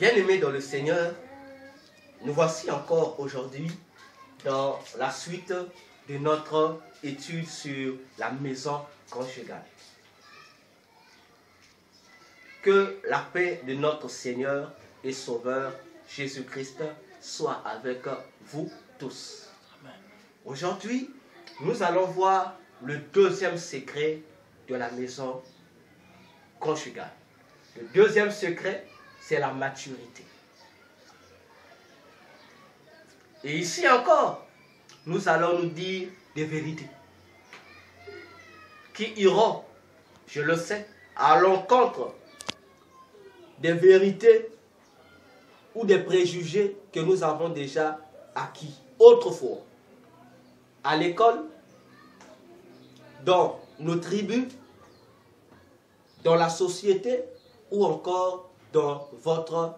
Bien-aimés dans le Seigneur, nous voici encore aujourd'hui dans la suite de notre étude sur la maison conjugale. Que la paix de notre Seigneur et Sauveur Jésus-Christ soit avec vous tous. Aujourd'hui, nous allons voir le deuxième secret de la maison conjugale. Le deuxième secret, c'est la maturité. Et ici encore, nous allons nous dire des vérités qui iront, je le sais, à l'encontre des vérités ou des préjugés que nous avons déjà acquis autrefois, à l'école, dans nos tribus, dans la société ou encore dans votre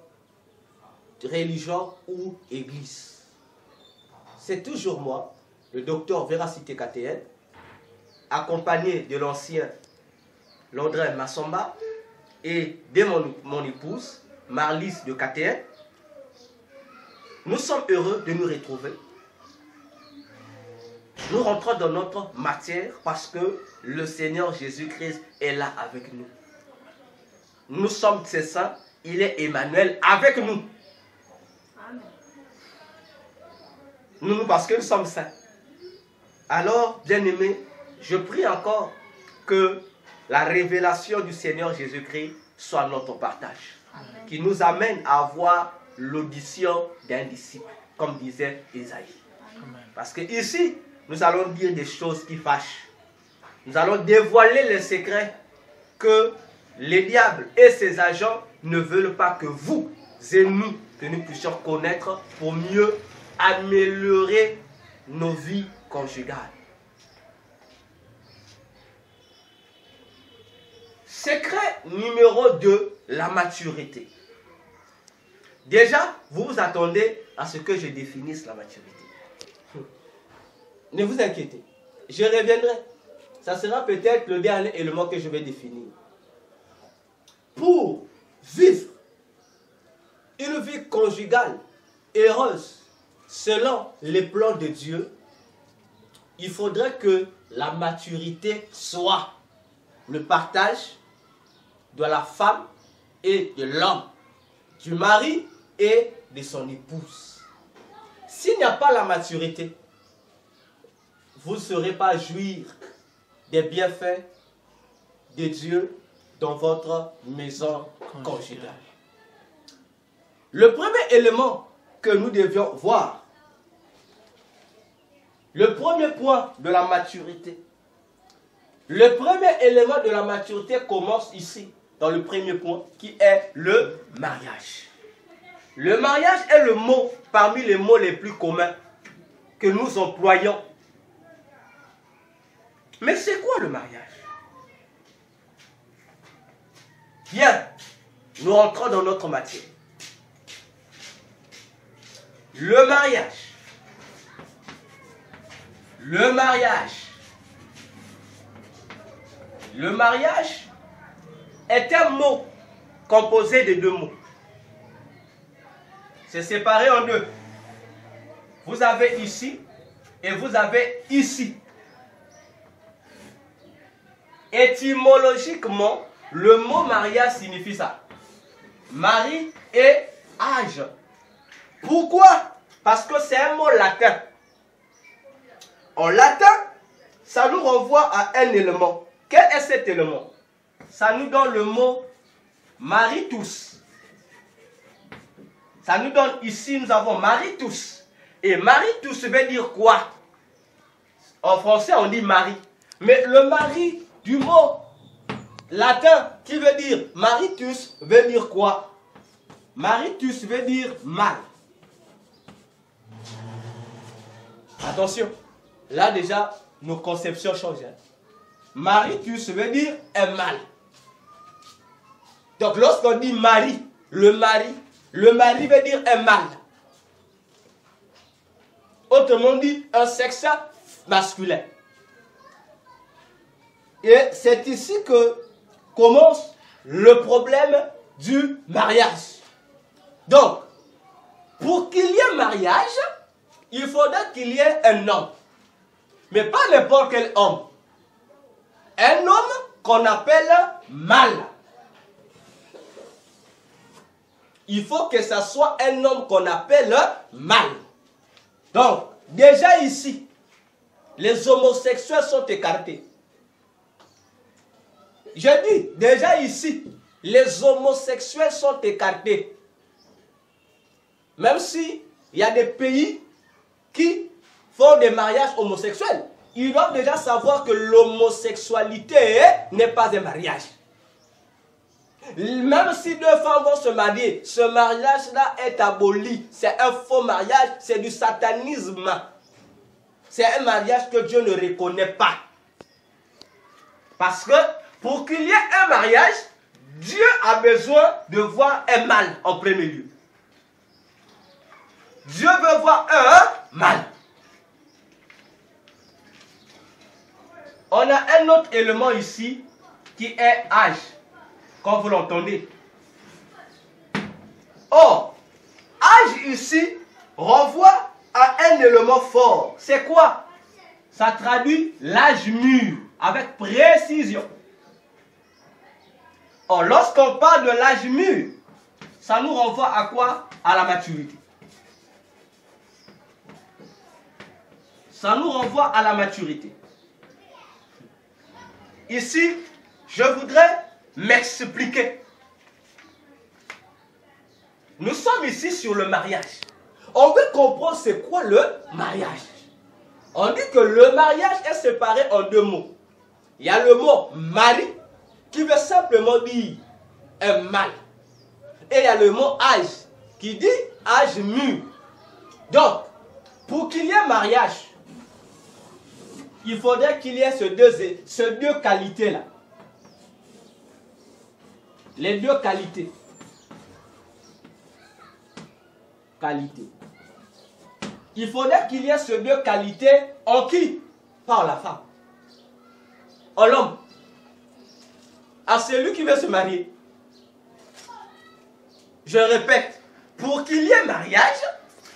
religion ou église. C'est toujours moi, le docteur Véracité KTN, accompagné de l'ancien Landrin Massamba et de mon épouse, Marlise de KTN. Nous sommes heureux de nous retrouver. Nous rentrons dans notre matière parce que le Seigneur Jésus-Christ est là avec nous. Nous sommes ses saints, il est Emmanuel avec nous. Nous, parce que nous sommes saints. Alors, bien-aimés, je prie encore que la révélation du Seigneur Jésus-Christ soit notre partage. Amen. Qui nous amène à avoir l'audition d'un disciple, comme disait Isaïe. Amen. Parce que ici, nous allons dire des choses qui fâchent. Nous allons dévoiler les secrets que les diables et ses agents ne veulent pas que vous et nous, que nous puissions connaître pour mieux améliorer nos vies conjugales. Secret numéro 2, la maturité. Déjà, vous vous attendez à ce que je définisse la maturité. Ne vous inquiétez, je reviendrai. Ça sera peut-être le dernier élément que je vais définir. Pour vivre une vie conjugale heureuse, selon les plans de Dieu, il faudrait que la maturité soit le partage de la femme et de l'homme, du mari et de son épouse. S'il n'y a pas la maturité, vous ne saurez pas jouir des bienfaits de Dieu dans votre maison conjugale. Le premier élément que nous devions voir, le premier point de la maturité, le premier élément de la maturité commence ici, dans le premier point, qui est le mariage. Le mariage est le mot parmi les mots les plus communs que nous employons. Mais c'est quoi le mariage? Bien, nous rentrons dans notre matière. Le mariage. Le mariage. Le mariage est un mot composé de deux mots. C'est séparé en deux. Vous avez ici et vous avez ici. Étymologiquement, le mot mariage signifie ça. Mari et âge. Pourquoi? Parce que c'est un mot latin. En latin, ça nous renvoie à un élément. Quel est cet élément? Ça nous donne le mot maritus. Ça nous donne ici, nous avons maritus. Et maritus veut dire quoi? En français, on dit mari. Mais le mari du mot latin qui veut dire maritus veut dire quoi? Maritus veut dire mâle. Attention, là déjà, nos conceptions changent. Maritus veut dire un mâle. Donc lorsqu'on dit mari veut dire un mâle. Autrement dit, un sexe masculin. Et c'est ici que commence le problème du mariage. Donc, pour qu'il y ait mariage, il faudrait qu'il y ait un homme. Mais pas n'importe quel homme. Un homme qu'on appelle mâle. Il faut que ce soit un homme qu'on appelle mâle. Donc, déjà ici, les homosexuels sont écartés. Je dis, déjà ici, les homosexuels sont écartés. Même si il y a des pays qui font des mariages homosexuels, ils doivent déjà savoir que l'homosexualité n'est pas un mariage. Même si deux femmes vont se marier, ce mariage-là est aboli. C'est un faux mariage, c'est du satanisme. C'est un mariage que Dieu ne reconnaît pas. Parce que pour qu'il y ait un mariage, Dieu a besoin de voir un mâle en premier lieu. Dieu veut voir un mâle. On a un autre élément ici qui est âge, comme vous l'entendez. Or, âge ici renvoie à un élément fort. C'est quoi? Ça traduit l'âge mûr avec précision. Or, lorsqu'on parle de l'âge mûr, ça nous renvoie à quoi? À la maturité. Ça nous renvoie à la maturité. Ici, je voudrais m'expliquer. Nous sommes ici sur le mariage. On veut comprendre c'est quoi le mariage. On dit que le mariage est séparé en deux mots. Il y a le mot mari qui veut simplement dire un mâle. Et il y a le mot âge qui dit âge mûr. Donc, pour qu'il y ait mariage, il faudrait qu'il y ait ces deux qualités-là. Les deux qualités. Il faudrait qu'il y ait ces deux qualités en qui? Par la femme. En l'homme. À celui qui veut se marier. Je répète, pour qu'il y ait mariage,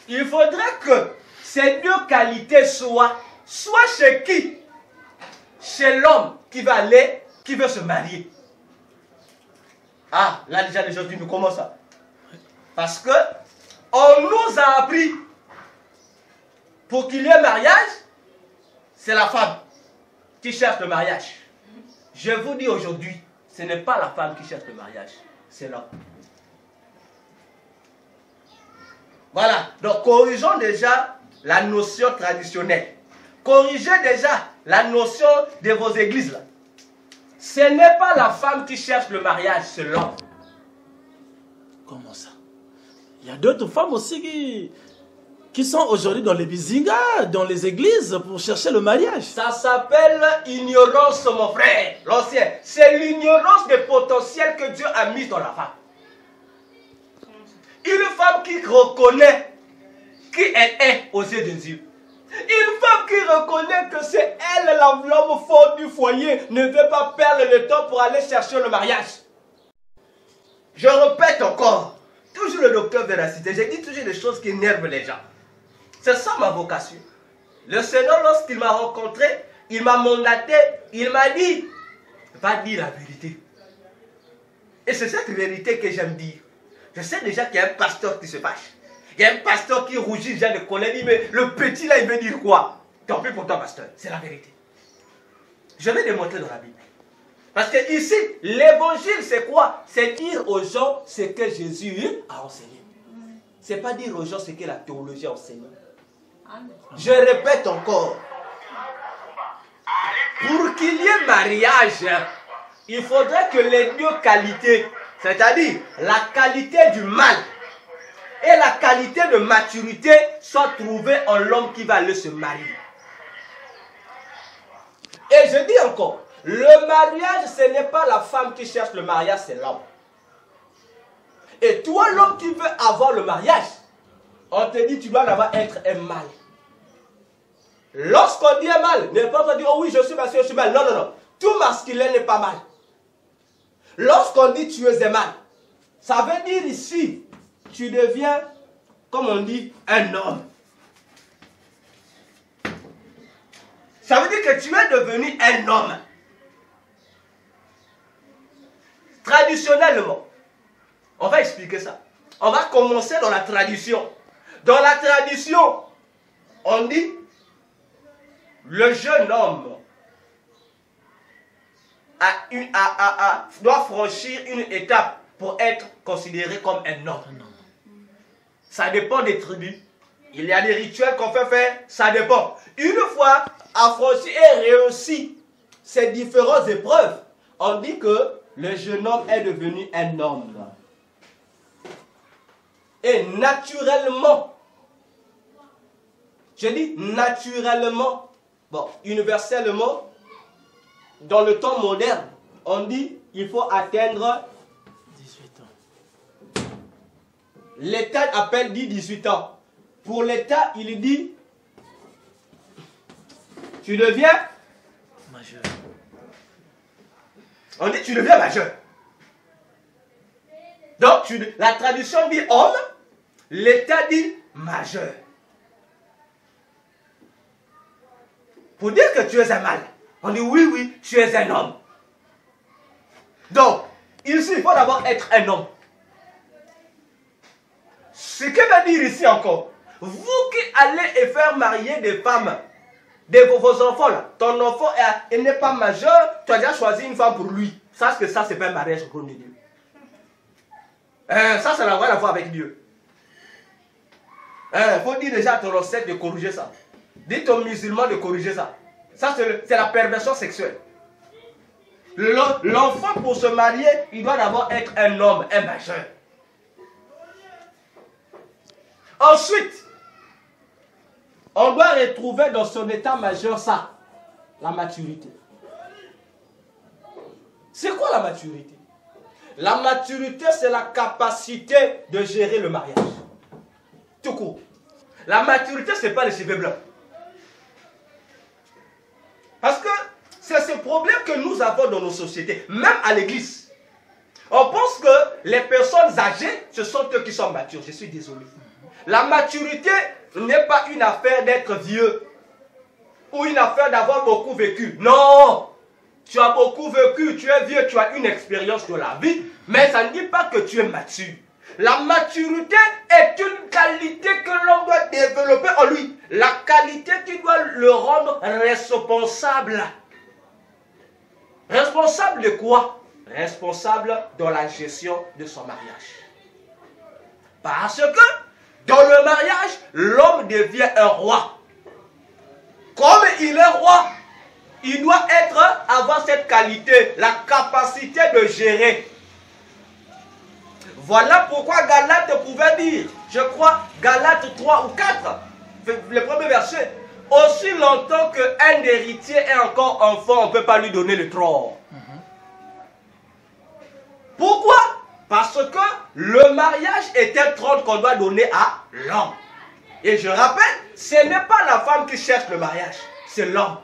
il faudrait que ces deux qualités soient soit chez qui? Chez l'homme qui va aller, qui veut se marier. Ah, là déjà les gens disent, mais comment ça? Parce que on nous a appris, pour qu'il y ait mariage, c'est la femme qui cherche le mariage. Je vous dis aujourd'hui, ce n'est pas la femme qui cherche le mariage, c'est l'homme. Voilà, donc corrigeons déjà la notion traditionnelle. Corrigez déjà la notion de vos églises là. Ce n'est pas la femme qui cherche le mariage, c'est l'homme. Comment ça? Il y a d'autres femmes aussi qui sont aujourd'hui dans les bizingas, dans les églises pour chercher le mariage. Ça s'appelle ignorance, mon frère. L'ancien, c'est l'ignorance des potentiels que Dieu a mis dans la femme. Une femme qui reconnaît qui elle est aux yeux de Dieu. Une femme qui reconnaît que c'est elle l'homme fort du foyer, ne veut pas perdre le temps pour aller chercher le mariage. Je répète encore, toujours le docteur Véracité, j'ai dit toujours des choses qui énervent les gens. C'est ça ma vocation. Le Seigneur, lorsqu'il m'a rencontré, il m'a mandaté, il m'a dit, va dire la vérité. Et c'est cette vérité que j'aime dire. Je sais déjà qu'il y a un pasteur qui se fâche. Il y a un pasteur qui rougit déjà de colère, il dit, mais le petit là, il veut dire quoi? Tant pis pour toi, pasteur, c'est la vérité. Je vais démontrer dans la Bible. Parce que ici, l'évangile, c'est quoi? C'est dire aux gens ce que Jésus a enseigné. C'est pas dire aux gens ce que la théologie a enseigné. Je répète encore. Pour qu'il y ait mariage, il faudrait que les deux qualités, c'est-à-dire la qualité du mâle et la qualité de maturité soient trouvées en l'homme qui va aller se marier. Et je dis encore, le mariage, ce n'est pas la femme qui cherche le mariage, c'est l'homme. Et toi, l'homme qui veut avoir le mariage, on te dit, tu dois d'abord être un mâle. Lorsqu'on dit un mâle, n'est pas qu'on dit, oh oui, je suis masculin, je suis mâle. Non, non, non. Tout masculin n'est pas mâle. Lorsqu'on dit tu es un mâle, ça veut dire ici, tu deviens, comme on dit, un homme. Ça veut dire que tu es devenu un homme. Traditionnellement, on va expliquer ça. On va commencer dans la tradition. Dans la tradition, on dit, le jeune homme doit franchir une étape pour être considéré comme un homme. Ça dépend des tribus. Il y a des rituels qu'on fait faire, ça dépend. Une fois affranchi et réussi ces différentes épreuves, on dit que le jeune homme est devenu un homme. Et naturellement, je dis naturellement, bon, universellement, dans le temps moderne, on dit il faut atteindre 18 ans. L'État appelle dit 18 ans. Pour l'État, il dit tu deviens Majeur. On dit tu deviens majeur. Donc la tradition dit homme, l'État dit majeur. Pour dire que tu es un mâle, on dit oui, oui, tu es un homme. Donc, ici, il faut d'abord être un homme. Ce que veut dire ici encore, vous qui allez et faire marier des femmes, vos enfants là, ton enfant il n'est pas majeur, tu as déjà choisi une femme pour lui. Sache que ça, c'est pas un mariage au nom de Dieu. Ça n'a rien à voir avec Dieu. Il faut dire déjà à ton ancêtre de corriger ça. Dis ton musulman de corriger ça. Ça, c'est la perversion sexuelle. L'enfant, pour se marier, il doit d'abord être un homme, un majeur. Ensuite, on doit retrouver dans son état majeur ça, la maturité. C'est quoi la maturité? La maturité, c'est la capacité de gérer le mariage. Tout court. La maturité, ce n'est pas les cheveux blancs. Parce que c'est ce problème que nous avons dans nos sociétés, même à l'église. On pense que les personnes âgées, ce sont eux qui sont matures. Je suis désolé. La maturité n'est pas une affaire d'être vieux ou une affaire d'avoir beaucoup vécu. Non! Tu as beaucoup vécu, tu es vieux, tu as une expérience de la vie, mais ça ne dit pas que tu es mature. La maturité est une qualité que l'on doit développer en lui. La qualité qui doit le rendre responsable. Responsable de quoi? Responsable dans la gestion de son mariage. Parce que dans le mariage, l'homme devient un roi. Comme il est roi, il doit avoir cette qualité, la capacité de gérer. Voilà pourquoi Galates pouvait dire, je crois, Galates 3 ou 4, le premier verset, aussi longtemps qu'un héritier est encore enfant, on ne peut pas lui donner le trône. Pourquoi? Parce que le mariage est un trône qu'on doit donner à l'homme. Et je rappelle, ce n'est pas la femme qui cherche le mariage, c'est l'homme.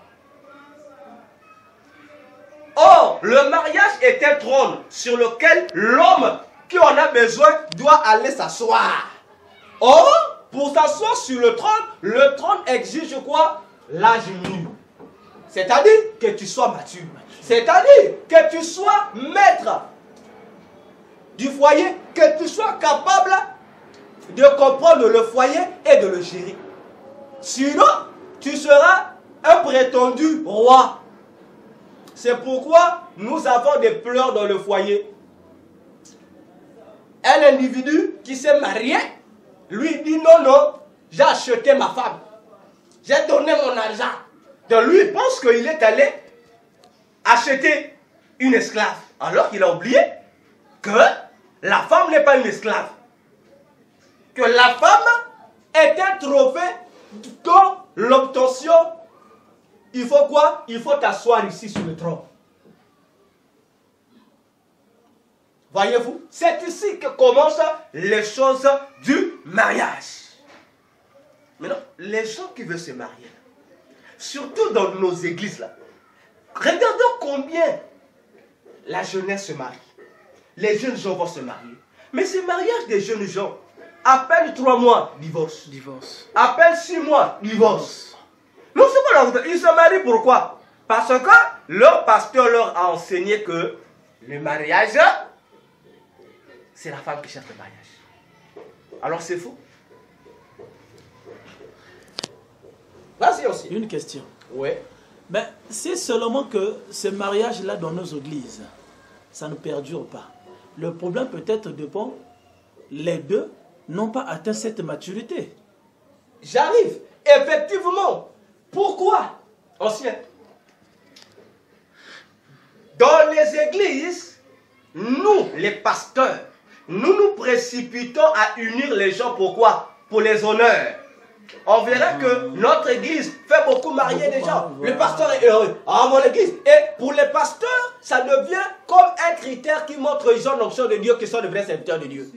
Or, le mariage est un trône sur lequel l'homme qui en a besoin doit aller s'asseoir. Or, pour s'asseoir sur le trône exige quoi? L'âge mûr. C'est-à-dire que tu sois mature. C'est-à-dire que tu sois maître du foyer, que tu sois capable de comprendre le foyer et de le gérer. Sinon, tu seras un prétendu roi. C'est pourquoi nous avons des pleurs dans le foyer. Un individu qui s'est marié, lui dit non, non, j'ai acheté ma femme. J'ai donné mon argent. Donc lui, il pense qu'il est allé acheter une esclave. Alors qu'il a oublié que la femme n'est pas une esclave. Que la femme est un trophée dont l'obtention, il faut quoi? Il faut t'asseoir ici sur le trône. Voyez-vous, c'est ici que commencent les choses du mariage. Maintenant, les gens qui veulent se marier, surtout dans nos églises là, regardons combien la jeunesse se marie. Les jeunes gens vont se marier. Mais ces mariages des jeunes gens, À peine 3 mois, divorce. Divorce. À peine 6 mois, divorce. Non, c'est pas leur... Ils se marient pourquoi? Parce que leur pasteur leur a enseigné que le mariage, c'est la femme qui cherche le mariage. Alors c'est faux. Vas-y aussi. Une question. Oui. Ben, c'est seulement que ce mariage-là dans nos églises, ça ne perdure pas. Le problème peut-être dépend, les deux n'ont pas atteint cette maturité. J'arrive. Effectivement. Pourquoi? Ancien. Dans les églises, nous, les pasteurs, nous nous précipitons à unir les gens. Pourquoi? Pour les honneurs. On verra que notre église fait beaucoup marier les gens. Le pasteur est heureux. Ah, mon église. Et pour les pasteurs, ça devient comme un critère qui montre qu'ils ont l'onction de Dieu, qu'ils sont de vrais serviteurs de Dieu.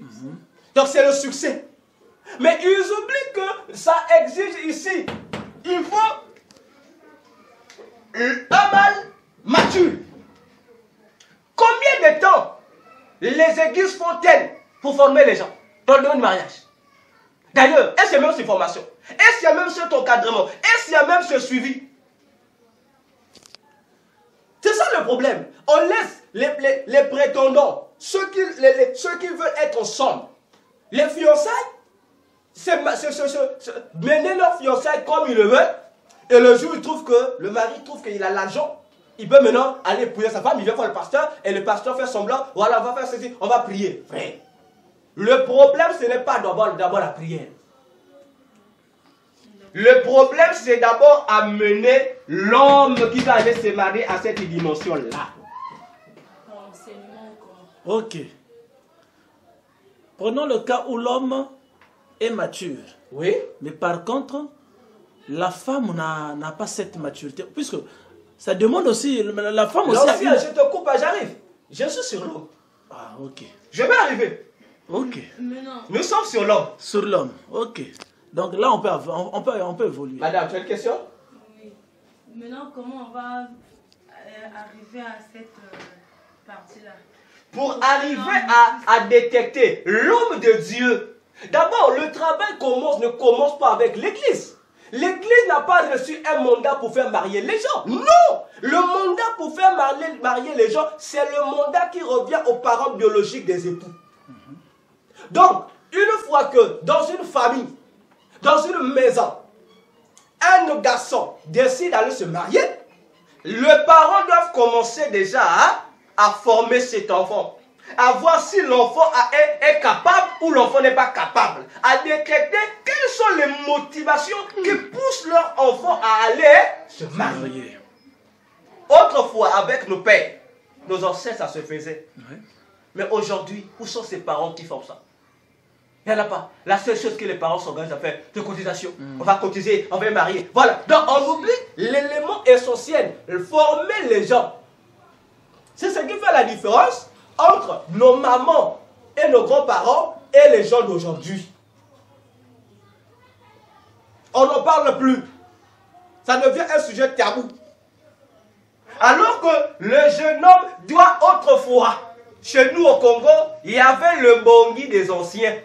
Donc c'est le succès. Mais ils oublient que ça exige ici. Il faut un mâle mature. Combien de temps les églises font-elles pour former les gens dans le domaine du mariage? D'ailleurs, est-ce qu'il y a même cette formation? Est-ce qu'il y a même cet encadrement? Est-ce qu'il y a même ce suivi? C'est ça le problème. On laisse les prétendants, ceux qui veulent être ensemble, les fiançailles, mener leurs fiançailles comme ils le veulent, et le jour où le mari trouve qu'il a l'argent, il peut maintenant aller épouser sa femme, il vient voir le pasteur, et le pasteur fait semblant, voilà, on va faire ceci, on va prier. Frère, le problème, ce n'est pas d'abord la prière. Le problème, c'est d'abord amener l'homme qui va aller se marier à cette dimension-là. Ok. Prenons le cas où l'homme est mature. Oui. Mais par contre, la femme n'a pas cette maturité. Puisque ça demande aussi, la femme aussi... L'ancien, je te coupe, j'arrive. Je suis sur l'homme. Ah, ok. Je vais arriver. Ok. Mais non. Nous sommes sur l'homme. Sur l'homme, ok. Donc là, on peut évoluer. Madame, tu as une question? Oui. Maintenant, comment on va arriver à cette partie-là? Pour arriver à détecter l'homme de Dieu, d'abord, le travail ne commence pas avec l'église. L'église n'a pas reçu un mandat pour faire marier les gens. Non! Le mandat pour faire marier les gens, c'est le mandat qui revient aux parents biologiques des époux. Donc, une fois que dans une famille, dans une maison, un garçon décide d'aller se marier, les parents doivent commencer déjà à former cet enfant, à voir si l'enfant est capable ou l'enfant n'est pas capable, à détecter quelles sont les motivations qui poussent leur enfant à aller se marier. Autrefois, avec nos pères, nos ancêtres, ça se faisait. Ouais. Mais aujourd'hui, où sont ces parents qui font ça? Il n'y en a pas. La seule chose que les parents s'organisent à faire, c'est cotisation. On va cotiser, on va marier. Voilà. Donc on oublie l'élément essentiel, former les gens. C'est ce qui fait la différence entre nos mamans et nos grands-parents et les gens d'aujourd'hui. On n'en parle plus. Ça devient un sujet tabou. Alors que le jeune homme doit autrefois, chez nous au Congo, il y avait le bongi des anciens.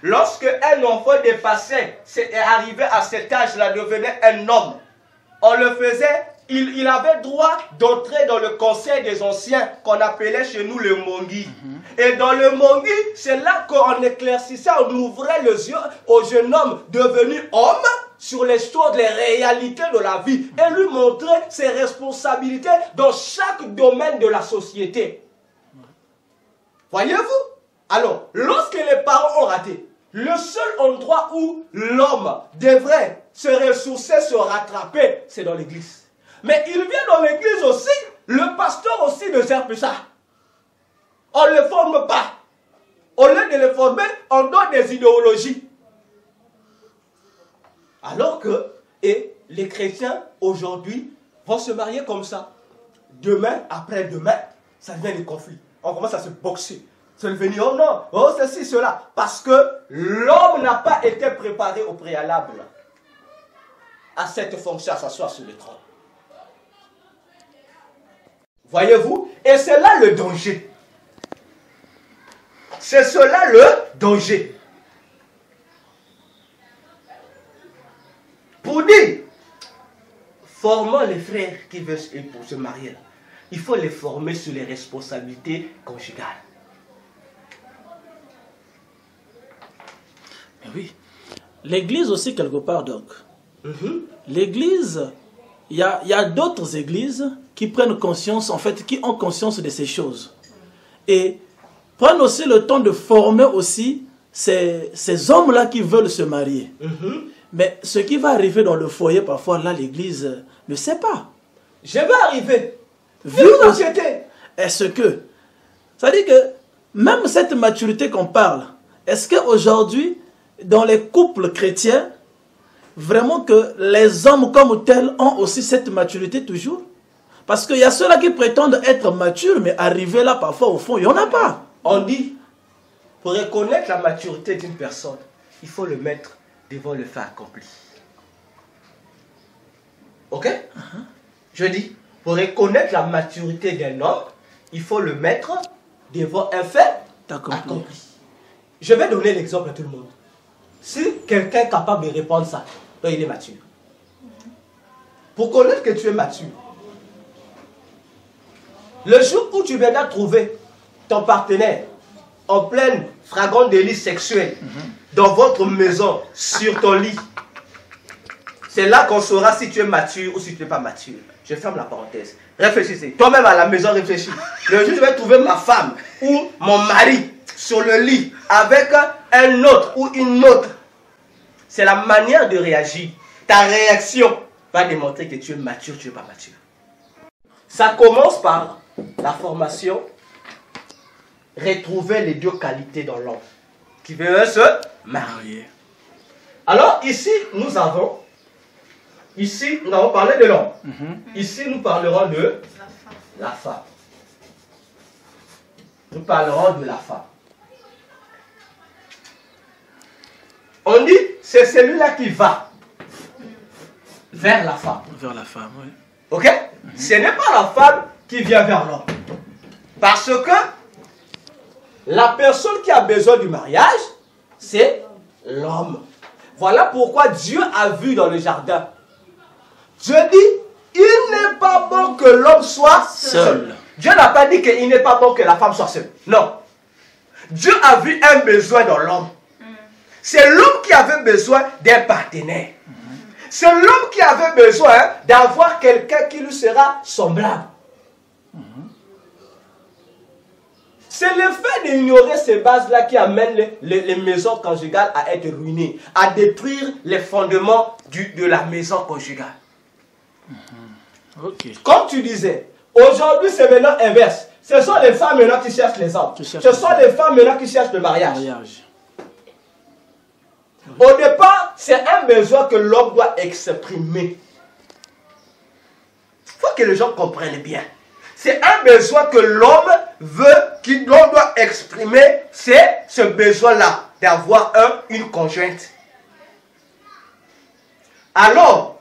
Lorsque un enfant dépassait, arrivé à cet âge-là, devenait un homme, on le faisait, il avait droit d'entrer dans le conseil des anciens qu'on appelait chez nous le mongi. Et dans le mongi, c'est là qu'on éclaircissait, on ouvrait les yeux au jeune homme devenu homme sur les choses, les réalités de la vie et lui montrer ses responsabilités dans chaque domaine de la société. Voyez-vous? Alors, lorsque les parents ont raté, le seul endroit où l'homme devrait se ressourcer, se rattraper, c'est dans l'église. Mais il vient dans l'église aussi, le pasteur aussi ne sert plus ça. On ne le forme pas. Au lieu de le former, on donne des idéologies. Alors que, les chrétiens aujourd'hui vont se marier comme ça. Demain, après-demain, ça devient des conflits. On commence à se boxer. Se devenir, oh non, oh ceci, cela. Parce que l'homme n'a pas été préparé au préalable à cette fonction, à s'asseoir sur le trône. Voyez-vous? Et c'est là le danger. C'est cela le danger. Pour dire, formons les frères qui veulent pour se marier. Il faut les former sur les responsabilités conjugales. Mais oui. L'église aussi, quelque part, donc. L'église, il y a d'autres églises qui prennent conscience, en fait, qui ont conscience de ces choses. Et prennent aussi le temps de former aussi ces hommes-là qui veulent se marier. Mais ce qui va arriver dans le foyer, parfois, là, l'église ne sait pas. Je vais arriver. Vu est-ce que, ça dit que même cette maturité qu'on parle, est-ce qu'aujourd'hui, dans les couples chrétiens, vraiment que les hommes comme tels ont aussi cette maturité toujours? Parce qu'il y a ceux-là qui prétendent être matures, mais arriver là, parfois, au fond, il n'y en a pas. On dit, pour reconnaître la maturité d'une personne, il faut le mettre devant le fait accompli. Ok? Je dis, pour reconnaître la maturité d'un homme, il faut le mettre devant un fait accompli. Je vais donner l'exemple à tout le monde. Si quelqu'un est capable de répondre ça, donc il est mature. Pour connaître que tu es mature, le jour où tu viendras trouver ton partenaire en pleine flagrant délit sexuel dans votre maison, sur ton lit, c'est là qu'on saura si tu es mature ou si tu n'es pas mature. Je ferme la parenthèse. Réfléchissez. Toi-même à la maison, réfléchis. Le jour où je vais trouver ma femme ou mon mari sur le lit avec un autre ou une autre, c'est la manière de réagir. Ta réaction va démontrer que tu es mature, tu n'es pas mature. Ça commence par la formation, retrouver les deux qualités dans l'homme qui veut se marier. Alors ici, nous avons parlé de l'homme. Ici, nous parlerons de la femme. Nous parlerons de la femme. On dit, c'est celui-là qui va vers la femme. Vers la femme, oui. Ok? Ce n'est pas la femme qui vient vers l'homme. Parce que la personne qui a besoin du mariage, c'est l'homme. Voilà pourquoi Dieu a vu dans le jardin. Dieu dit, il n'est pas bon que l'homme soit seul. Dieu n'a pas dit qu'il n'est pas bon que la femme soit seule. Non. Dieu a vu un besoin dans l'homme. C'est l'homme qui avait besoin d'un partenaire. C'est l'homme qui avait besoin d'avoir quelqu'un qui lui sera semblable. C'est le fait d'ignorer ces bases-là qui amène les maisons conjugales à être ruinées, à détruire les fondements de la maison conjugale. Comme tu disais, aujourd'hui c'est maintenant inverse. Ce sont les femmes maintenant qui cherchent les hommes. Ce sont les femmes maintenant qui cherchent le mariage. Au départ, c'est un besoin que l'homme doit exprimer. Il faut que les gens comprennent bien. C'est un besoin que l'homme veut, qu'il doit exprimer, c'est ce besoin-là, d'avoir une conjointe. Alors,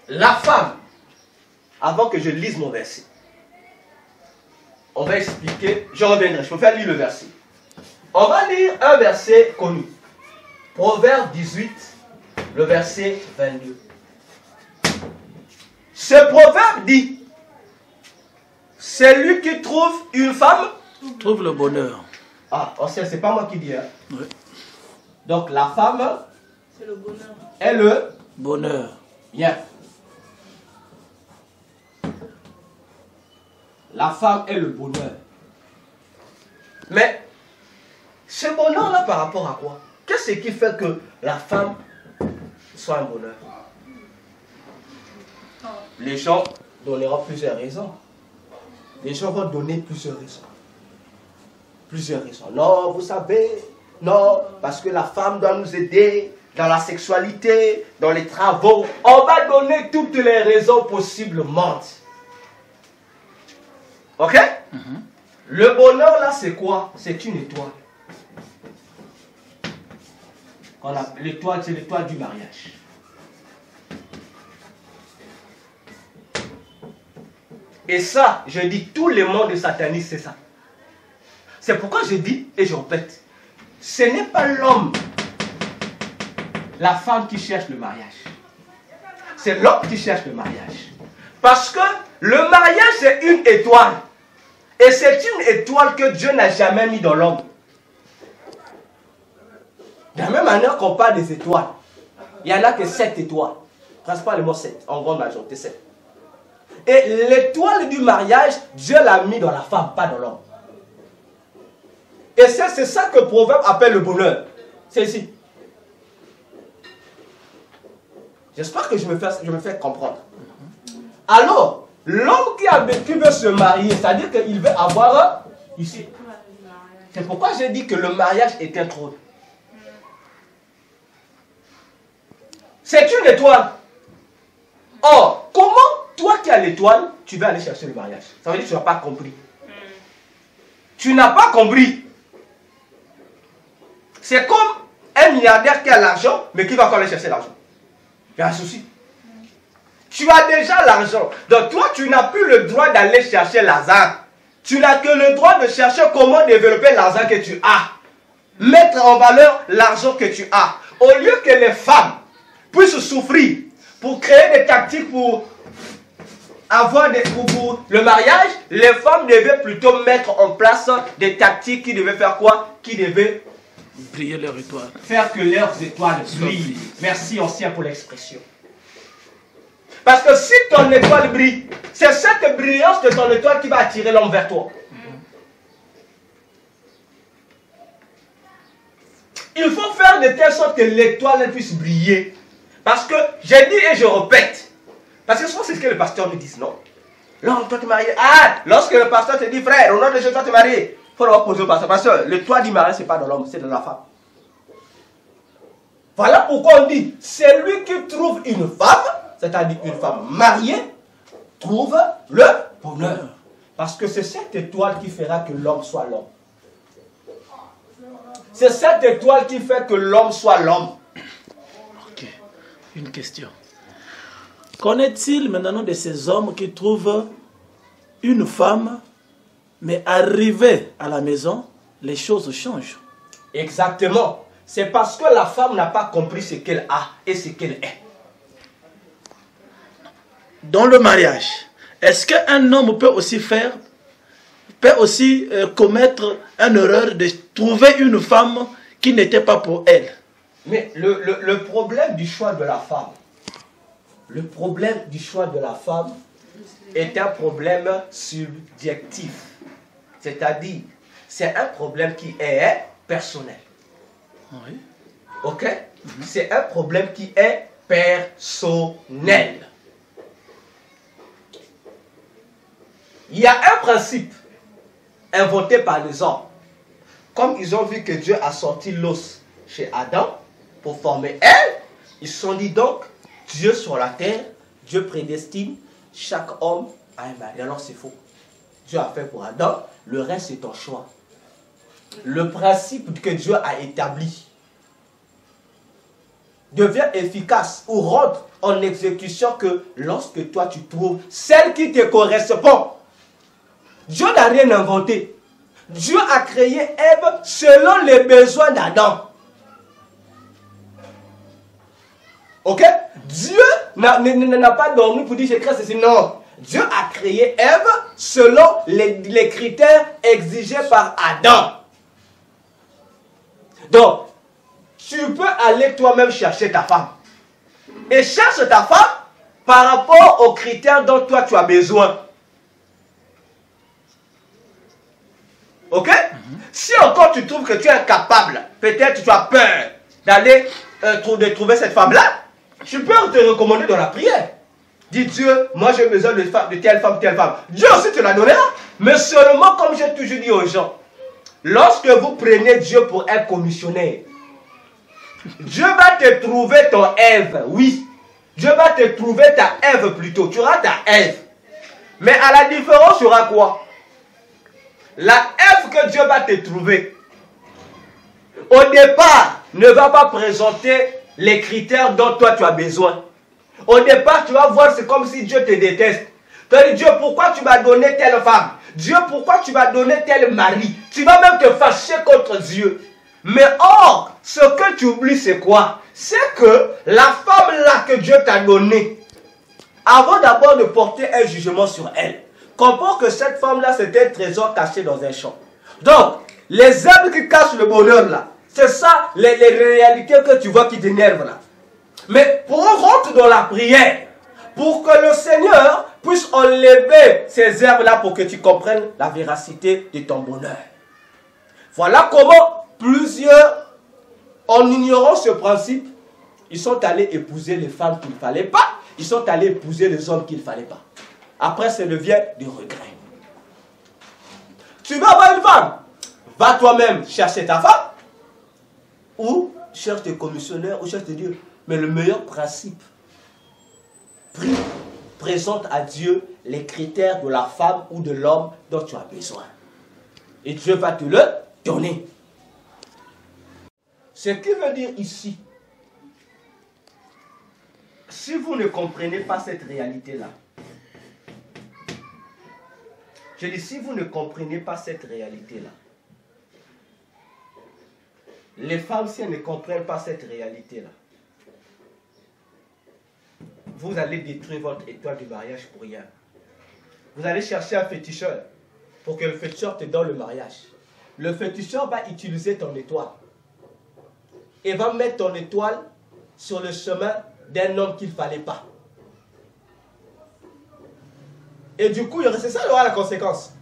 la femme, avant que je lise mon verset, on va expliquer, je reviendrai, je peux faire lire le verset. On va lire un verset connu. Proverbe 18, le verset 22. Ce proverbe dit, celui qui trouve une femme trouve le bonheur. Ah, c'est pas moi qui dis. Hein. Oui. Donc la femme, c'est le bonheur. Est le bonheur. Bien. La femme est le bonheur. Mais ce bonheur-là par rapport à quoi? Qu'est-ce qui fait que la femme soit un bonheur? Les gens donneront plusieurs raisons. Les gens vont donner plusieurs raisons. Plusieurs raisons. Non, vous savez, non, parce que la femme doit nous aider dans la sexualité, dans les travaux. On va donner toutes les raisons possibles, monte. Ok? Le bonheur là, c'est quoi? C'est une étoile. L'étoile, c'est l'étoile du mariage. Et ça, je dis, tout le monde sataniste, c'est ça. C'est pourquoi je dis, et je répète, ce n'est pas l'homme la femme qui cherche le mariage. C'est l'homme qui cherche le mariage. Parce que le mariage, c'est une étoile. Et c'est une étoile que Dieu n'a jamais mis dans l'homme. De la même manière qu'on parle des étoiles, il n'y en a que 7 étoiles. Principalement 7, en grande majorité 7. Et l'étoile du mariage, Dieu l'a mis dans la femme, pas dans l'homme. Et c'est ça que le proverbe appelle le bonheur. C'est ici. J'espère que je me fais comprendre. Alors, l'homme qui veut se marier, c'est-à-dire qu'il veut avoir ici. C'est pourquoi j'ai dit que le mariage est un trône. C'est une étoile. Or, comment toi qui as l'étoile, tu vas aller chercher le mariage? Ça veut dire que tu n'as pas compris. Tu n'as pas compris. C'est comme un milliardaire qui a l'argent, mais qui va encore aller chercher l'argent. Il y a un souci. Tu as déjà l'argent. Donc toi, tu n'as plus le droit d'aller chercher l'argent. Tu n'as que le droit de chercher comment développer l'argent que tu as. Mettre en valeur l'argent que tu as. Au lieu que les femmes puissent souffrir pour créer des tactiques pour avoir pour le mariage, les femmes devaient plutôt mettre en place des tactiques qui devaient faire quoi? Qui devaient briller leur étoile. Faire que leurs étoiles brillent. Merci ancien pour l'expression. Parce que si ton étoile brille, c'est cette brillance de ton étoile qui va attirer l'homme vers toi. Il faut faire de telle sorte que l'étoile puisse briller. Parce que, j'ai dit et je répète, parce que souvent c'est ce que le pasteur me dit, non? Là, on doit te marier. Ah, lorsque le pasteur te dit, frère, au nom de Jésus, tu dois te marier. Il faut le poser au pasteur. Parce que le toit du mariage, ce n'est pas dans l'homme, c'est dans la femme. Voilà pourquoi on dit, c'est lui qui trouve une femme, c'est-à-dire une femme mariée, trouve le bonheur. Parce que c'est cette étoile qui fera que l'homme soit l'homme. C'est cette étoile qui fait que l'homme soit l'homme. Ok, une question. Qu'en est-il maintenant de ces hommes qui trouvent une femme, mais arrivés à la maison, les choses changent? Exactement. C'est parce que la femme n'a pas compris ce qu'elle a et ce qu'elle est. Dans le mariage, est-ce qu'un homme peut aussi commettre une erreur de trouver une femme qui n'était pas pour elle? Mais le problème du choix de la femme, est un problème subjectif. C'est-à-dire, c'est un problème qui est personnel. Oui. Ok? C'est un problème qui est personnel. Il y a un principe inventé par les hommes. Comme ils ont vu que Dieu a sorti l'os chez Adam pour former Ève, ils se sont dit donc, Dieu sur la terre, Dieu prédestine chaque homme à un mari. Alors c'est faux. Dieu a fait pour Adam, le reste c'est ton choix. Le principe que Dieu a établi devient efficace ou rentre en exécution que lorsque toi tu trouves celle qui te correspond. Dieu n'a rien inventé. Dieu a créé Ève selon les besoins d'Adam. Ok? Dieu n'a pas dormi pour dire j'ai créé ceci. Non. Dieu a créé Ève selon les critères exigés par Adam. Donc, tu peux aller toi-même chercher ta femme. Et cherche ta femme par rapport aux critères dont toi tu as besoin. Ok? Si encore tu trouves que tu es incapable, peut-être tu as peur d'aller trouver cette femme-là, tu peux te recommander dans la prière. Dis Dieu, moi j'ai besoin de telle femme, telle femme. Dieu aussi te la donnera. Mais seulement, comme j'ai toujours dit aux gens, lorsque vous prenez Dieu pour un commissionnaire, Dieu va te trouver ton Ève, oui. Dieu va te trouver ta Ève plutôt. Tu auras ta Ève. Mais à la différence, tu auras quoi? La Ève que Dieu va te trouver, au départ, ne va pas présenter les critères dont toi tu as besoin. Au départ, tu vas voir, c'est comme si Dieu te déteste. Tu vas dire, Dieu, pourquoi tu m'as donné telle femme? Dieu, pourquoi tu m'as donné tel mari? Tu vas même te fâcher contre Dieu. Mais or, ce que tu oublies, c'est quoi? C'est que la femme là que Dieu t'a donnée, avant d'abord de porter un jugement sur elle, comprends que cette femme là, c'était un trésor caché dans un champ. Donc, les herbes qui cachent le bonheur là, c'est ça les réalités que tu vois qui t'énervent là. Mais pour on rentre dans la prière, pour que le Seigneur puisse enlever ces herbes-là pour que tu comprennes la véracité de ton bonheur. Voilà comment plusieurs, en ignorant ce principe, ils sont allés épouser les femmes qu'il ne fallait pas, ils sont allés épouser les hommes qu'il ne fallait pas. Après, ça devient du regret. Tu veux avoir une femme? Va toi-même chercher ta femme, ou cherche tes commissionnaires, ou cherche tes dieux. Mais le meilleur principe, prie, présente à Dieu les critères de la femme ou de l'homme dont tu as besoin. Et Dieu va te le donner. Ce qui veut dire ici, si vous ne comprenez pas cette réalité-là, je dis si vous ne comprenez pas cette réalité-là, les femmes, si elles ne comprennent pas cette réalité-là, vous allez détruire votre étoile du mariage pour rien. Vous allez chercher un féticheur pour que le féticheur te donne le mariage. Le féticheur va utiliser ton étoile et va mettre ton étoile sur le chemin d'un homme qu'il ne fallait pas. Et du coup, c'est ça aura la conséquence.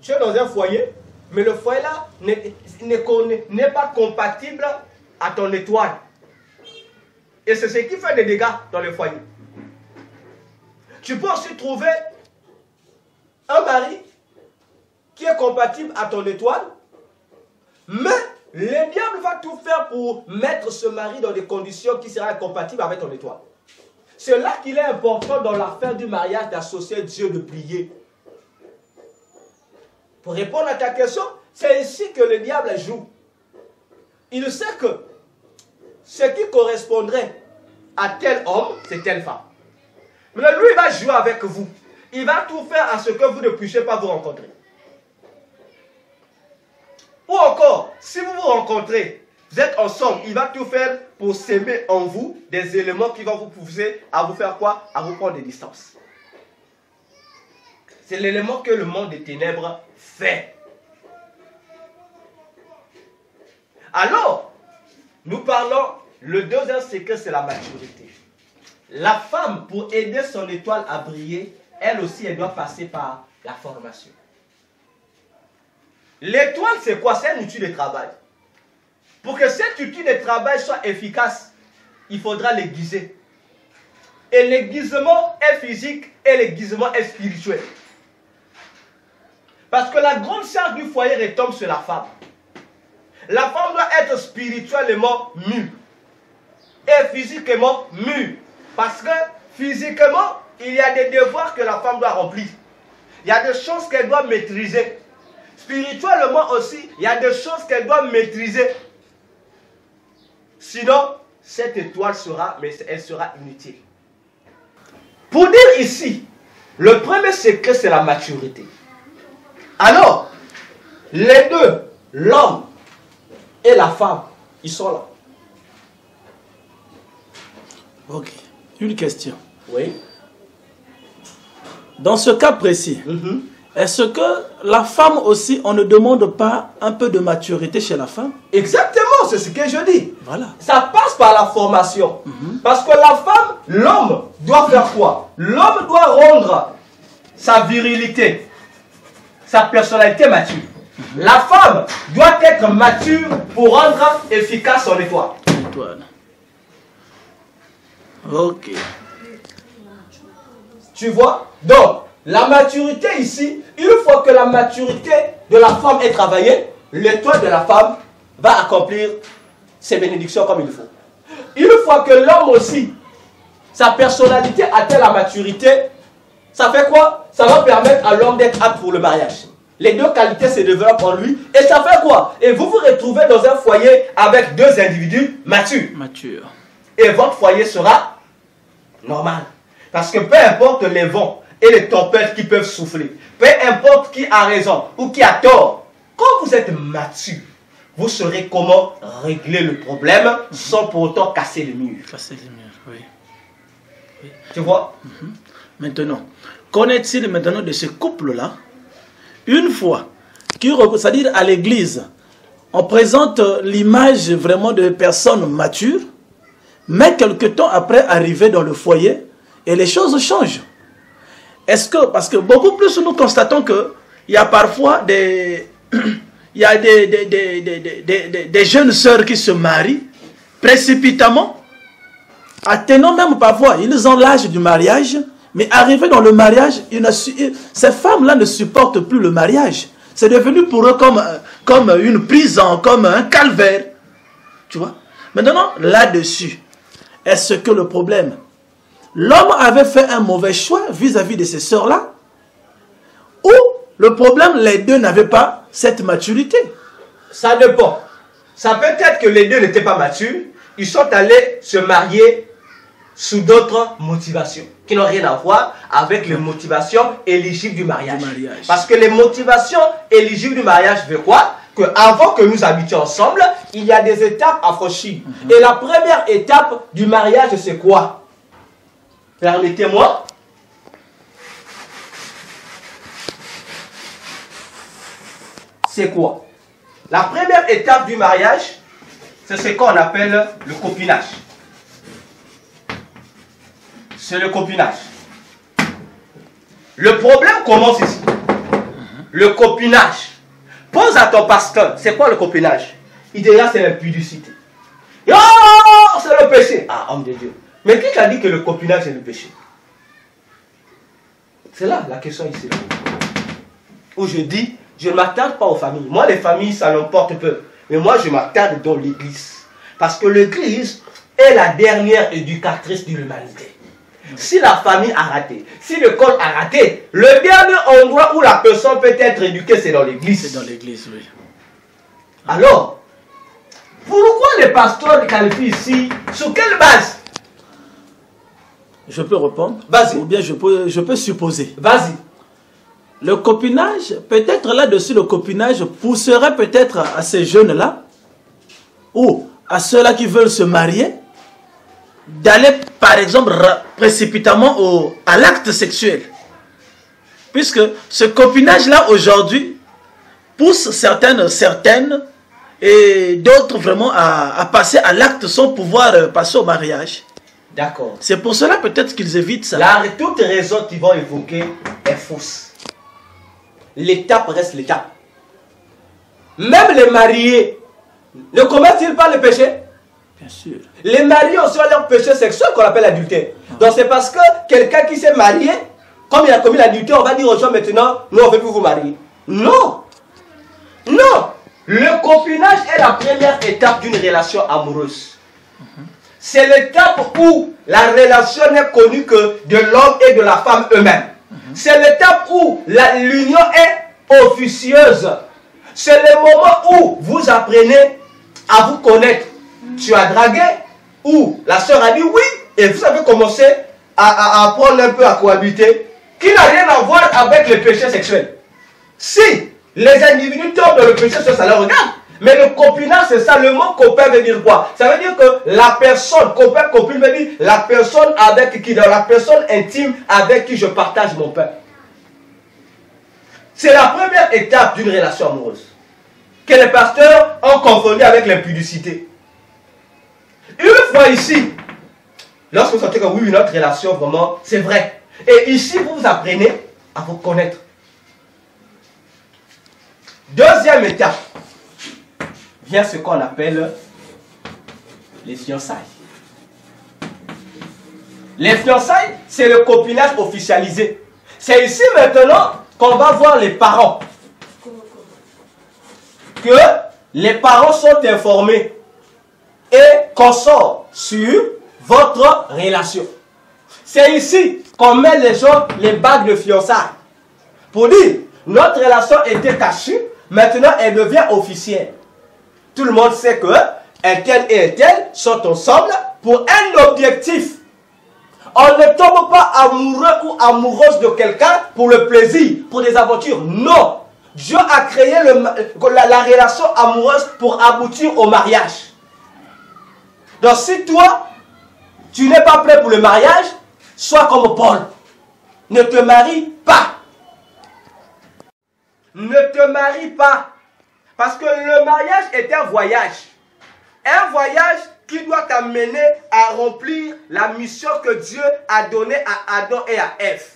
Tu es dans un foyer, mais le foyer là n'est pas compatible à ton étoile. Et c'est ce qui fait des dégâts dans le foyer. Tu peux aussi trouver un mari qui est compatible à ton étoile, mais le diable va tout faire pour mettre ce mari dans des conditions qui seraient incompatibles avec ton étoile. C'est là qu'il est important dans l'affaire du mariage d'associer Dieu, de prier. Pour répondre à ta question, c'est ici que le diable joue. Il sait que ce qui correspondrait à tel homme, c'est telle femme. Mais lui, il va jouer avec vous. Il va tout faire à ce que vous ne puissiez pas vous rencontrer. Ou encore, si vous vous rencontrez, vous êtes ensemble, il va tout faire pour s'aimer en vous des éléments qui vont vous pousser à vous faire quoi? À vous prendre des distances. C'est l'élément que le monde des ténèbres fait. Alors, nous parlons, le deuxième secret, c'est la maturité. La femme, pour aider son étoile à briller, elle aussi, elle doit passer par la formation. L'étoile, c'est quoi? C'est un outil de travail. Pour que cet outil de travail soit efficace, il faudra l'aiguiser. Et l'aiguisement est physique et l'aiguisement est spirituel. Parce que la grande charge du foyer retombe sur la femme. La femme doit être spirituellement mûre et physiquement mûre. Parce que physiquement, il y a des devoirs que la femme doit remplir. Il y a des choses qu'elle doit maîtriser. Spirituellement aussi, il y a des choses qu'elle doit maîtriser. Sinon, cette étoile sera, mais elle sera inutile. Pour dire ici, le premier secret, c'est la maturité. Alors, les deux, l'homme et la femme, ils sont là. Ok. Une question. Oui. Dans ce cas précis, est-ce que la femme aussi, on ne demande pas un peu de maturité chez la femme? Exactement, c'est ce que je dis. Voilà. Ça passe par la formation. Parce que la femme, l'homme doit faire quoi? L'homme doit rendre sa virilité, sa personnalité mature. La femme doit être mature pour rendre efficace son étoile. Ok. Tu vois? Donc, la maturité ici, une fois que la maturité de la femme est travaillée, l'étoile de la femme va accomplir ses bénédictions comme il faut. Une fois que l'homme aussi, sa personnalité atteint la maturité, ça fait quoi? Ça va permettre à l'homme d'être apte pour le mariage. Les deux qualités se développent en lui. Et ça fait quoi? Et vous vous retrouvez dans un foyer avec deux individus matures. Et votre foyer sera normal. Parce que peu importe les vents et les tempêtes qui peuvent souffler, peu importe qui a raison ou qui a tort, quand vous êtes mature, vous saurez comment régler le problème sans pour autant casser le mur. Casser le mur, oui. Oui. Tu vois? Maintenant, qu'en est-il maintenant de ce couple-là? Une fois, c'est-à-dire à l'église, on présente l'image vraiment de personnes matures, mais quelque temps après arriver dans le foyer, et les choses changent. Est-ce que, parce que beaucoup plus nous constatons que il y a parfois des jeunes sœurs qui se marient précipitamment, attenant même parfois, ils ont l'âge du mariage, mais arrivés dans le mariage, ces femmes-là ne supportent plus le mariage. C'est devenu pour eux comme une prison, comme un calvaire. Tu vois? Maintenant, là-dessus, est-ce que le problème, l'homme avait fait un mauvais choix vis-à-vis de ces sœurs-là? Ou le problème, les deux n'avaient pas cette maturité? Ça dépend. Ça peut être que les deux n'étaient pas matures. Ils sont allés se marier sous d'autres motivations qui n'ont rien à voir avec les motivations éligibles du mariage. Parce que les motivations éligibles du mariage veut quoi? Que avant que nous habitions ensemble, il y a des étapes à franchir. Et la première étape du mariage, c'est quoi? Permettez-moi. C'est quoi? La première étape du mariage, c'est ce qu'on appelle le copinage. C'est le copinage. Le problème commence ici. Le copinage. Pose à ton pasteur, c'est quoi le copinage? Il dit là, c'est l'impudicité. Oh, c'est le péché. Ah, homme de Dieu. Mais qui t'a dit que le copinage c'est le péché? C'est là la question ici. Où je dis, je ne m'attarde pas aux familles. Moi, les familles, ça n'importe peu. Mais moi, je m'attarde dans l'église. Parce que l'église est la dernière éducatrice de l'humanité. Si la famille a raté, si l'école a raté, le dernier endroit où la personne peut être éduquée, c'est dans l'église. C'est dans l'église, oui. Alors, pourquoi les pasteurs qualifient ici? Sur quelle base? Je peux répondre? Vas-y. Ou bien je peux supposer. Vas-y. Le copinage, peut-être là-dessus, le copinage pousserait peut-être à ces jeunes-là, ou à ceux-là qui veulent se marier, d'aller, par exemple, précipitamment à l'acte sexuel. Puisque ce copinage-là, aujourd'hui, pousse certaines, et d'autres vraiment à passer à l'acte sans pouvoir passer au mariage. D'accord. C'est pour cela peut-être qu'ils évitent ça. Là, toute raison qu'ils vont évoquer est fausse. L'étape reste l'étape. Même les mariés ne commettent-ils pas le péché? Bien sûr. Les mariés ont sur leur péché sexuel qu'on appelle l'adultère. Donc c'est parce que quelqu'un qui s'est marié, comme il a commis l'adultère, on va dire aux gens maintenant, nous on ne veut plus vous marier. Non. Non. Le copinage est la première étape d'une relation amoureuse. C'est l'étape où la relation n'est connue que de l'homme et de la femme eux-mêmes. C'est l'étape où l'union est officieuse. C'est le moment où vous apprenez à vous connaître. Tu as dragué, ou la sœur a dit oui, et vous avez commencé à apprendre un peu à cohabiter, qui n'a rien à voir avec le péché sexuel. Si les individus tombent dans le péché sexuel, ça leur regarde. Mais le copinage, c'est ça. Le mot copain veut dire quoi? Ça veut dire que la personne, copain, copine veut dire la personne avec qui, dans la personne intime avec qui je partage mon pain. C'est la première étape d'une relation amoureuse que les pasteurs ont confondu avec l'impudicité. Une fois ici, lorsque vous sentez que oui, notre relation vraiment, c'est vrai. Et ici, vous apprenez à vous connaître. Deuxième étape, vient ce qu'on appelle les fiançailles. Les fiançailles, c'est le copinage officialisé. C'est ici maintenant qu'on va voir les parents. Que les parents sont informés et qu'on sort sur votre relation. C'est ici qu'on met les gens, les bagues de fiançailles. Pour dire, notre relation était cachée, maintenant elle devient officielle. Tout le monde sait que un tel et un tel sont ensemble pour un objectif. On ne tombe pas amoureux ou amoureuse de quelqu'un pour le plaisir, pour des aventures. Non. Dieu a créé la relation amoureuse pour aboutir au mariage. Donc si toi, tu n'es pas prêt pour le mariage, sois comme Paul. Ne te marie pas. Ne te marie pas. Parce que le mariage est un voyage. Un voyage qui doit t'amener à remplir la mission que Dieu a donnée à Adam et à Ève.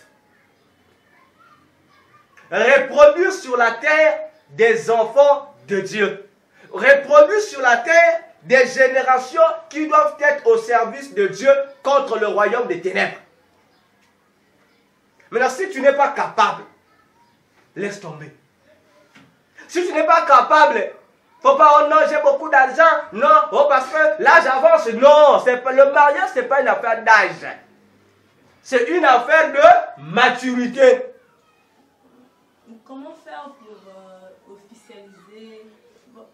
Reproduire sur la terre des enfants de Dieu. Reproduire sur la terre des générations qui doivent être au service de Dieu contre le royaume des ténèbres. Maintenant, si tu n'es pas capable, laisse tomber. Si tu n'es pas capable, faut pas, oh non, j'ai beaucoup d'argent, non, oh parce que l'âge avance. Non, le mariage, ce n'est pas une affaire d'âge. C'est une affaire de maturité. Comment faire pour officialiser votre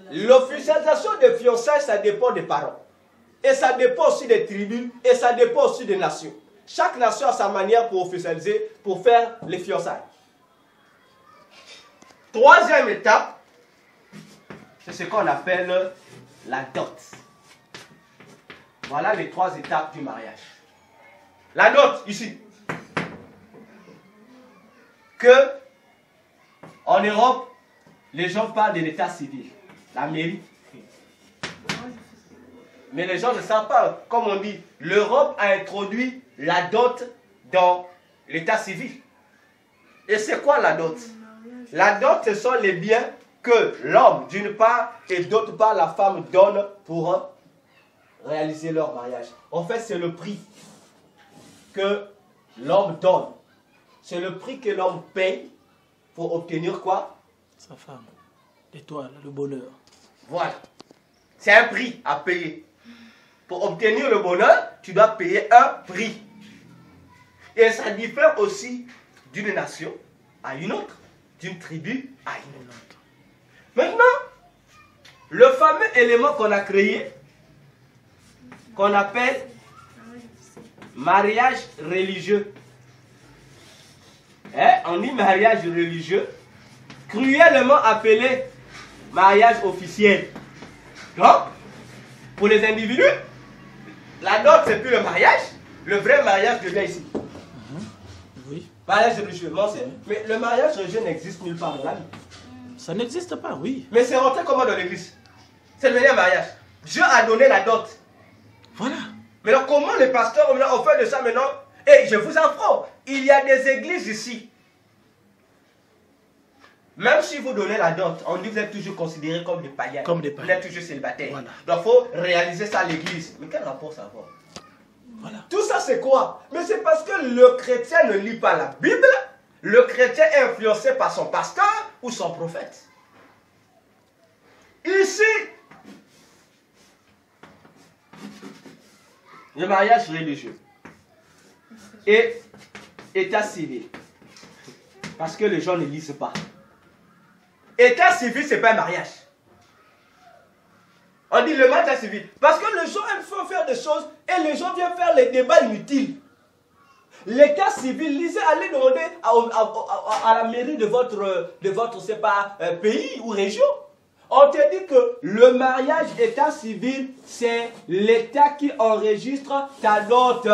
relation? L'officialisation des fiançailles, ça dépend des parents. Et ça dépend aussi des tribus, et ça dépend aussi des nations. Chaque nation a sa manière pour officialiser, pour faire les fiançailles. Troisième étape, c'est ce qu'on appelle la dot. Voilà les 3 étapes du mariage. La dot, ici. Que, en Europe, les gens parlent de l'état civil, la mairie. Mais les gens ne savent pas, comme on dit, l'Europe a introduit la dot dans l'état civil. Et c'est quoi la dot? La dot, ce sont les biens que l'homme, d'une part, et d'autre part, la femme donne pour réaliser leur mariage. En fait, c'est le prix que l'homme donne. C'est le prix que l'homme paye pour obtenir quoi? Sa femme, l'étoile, le bonheur. Voilà. C'est un prix à payer. Pour obtenir le bonheur, tu dois payer un prix. Et ça diffère aussi d'une nation à une autre, d'une tribu à une autre. Maintenant, le fameux élément qu'on a créé, qu'on appelle mariage religieux. On dit mariage religieux, cruellement appelé mariage officiel. Donc, pour les individus, la dot, c'est plus le mariage. Le vrai mariage devient ici. Oui. Mariage religieux. Mais le mariage religieux n'existe nulle part dans la vie. Ça n'existe pas, oui. Mais c'est rentré comment dans l'église? C'est le meilleur mariage. Dieu a donné la dot. Voilà. Mais alors comment les pasteurs ont fait de ça maintenant? Et je vous apprends, il y a des églises ici. Même si vous donnez la dot, on dit que vous êtes toujours considérés comme des païens. Comme des païens. Vous êtes toujours célibataires. Voilà. Donc il faut réaliser ça à l'église. Mais quel rapport ça va? Voilà. Tout ça c'est quoi? Mais c'est parce que le chrétien ne lit pas la Bible. Le chrétien est influencé par son pasteur ou son prophète. Ici, le mariage religieux et état civil. Parce que les gens ne lisent pas. État civil, ce n'est pas un mariage. On dit le mariage civil. Parce que les gens aiment faire des choses et les gens viennent faire les débats inutiles. L'état civil, lisez, allez demander à la mairie de votre c'est pas, pays ou région. On te dit que le mariage état civil, c'est l'état qui enregistre ta dot.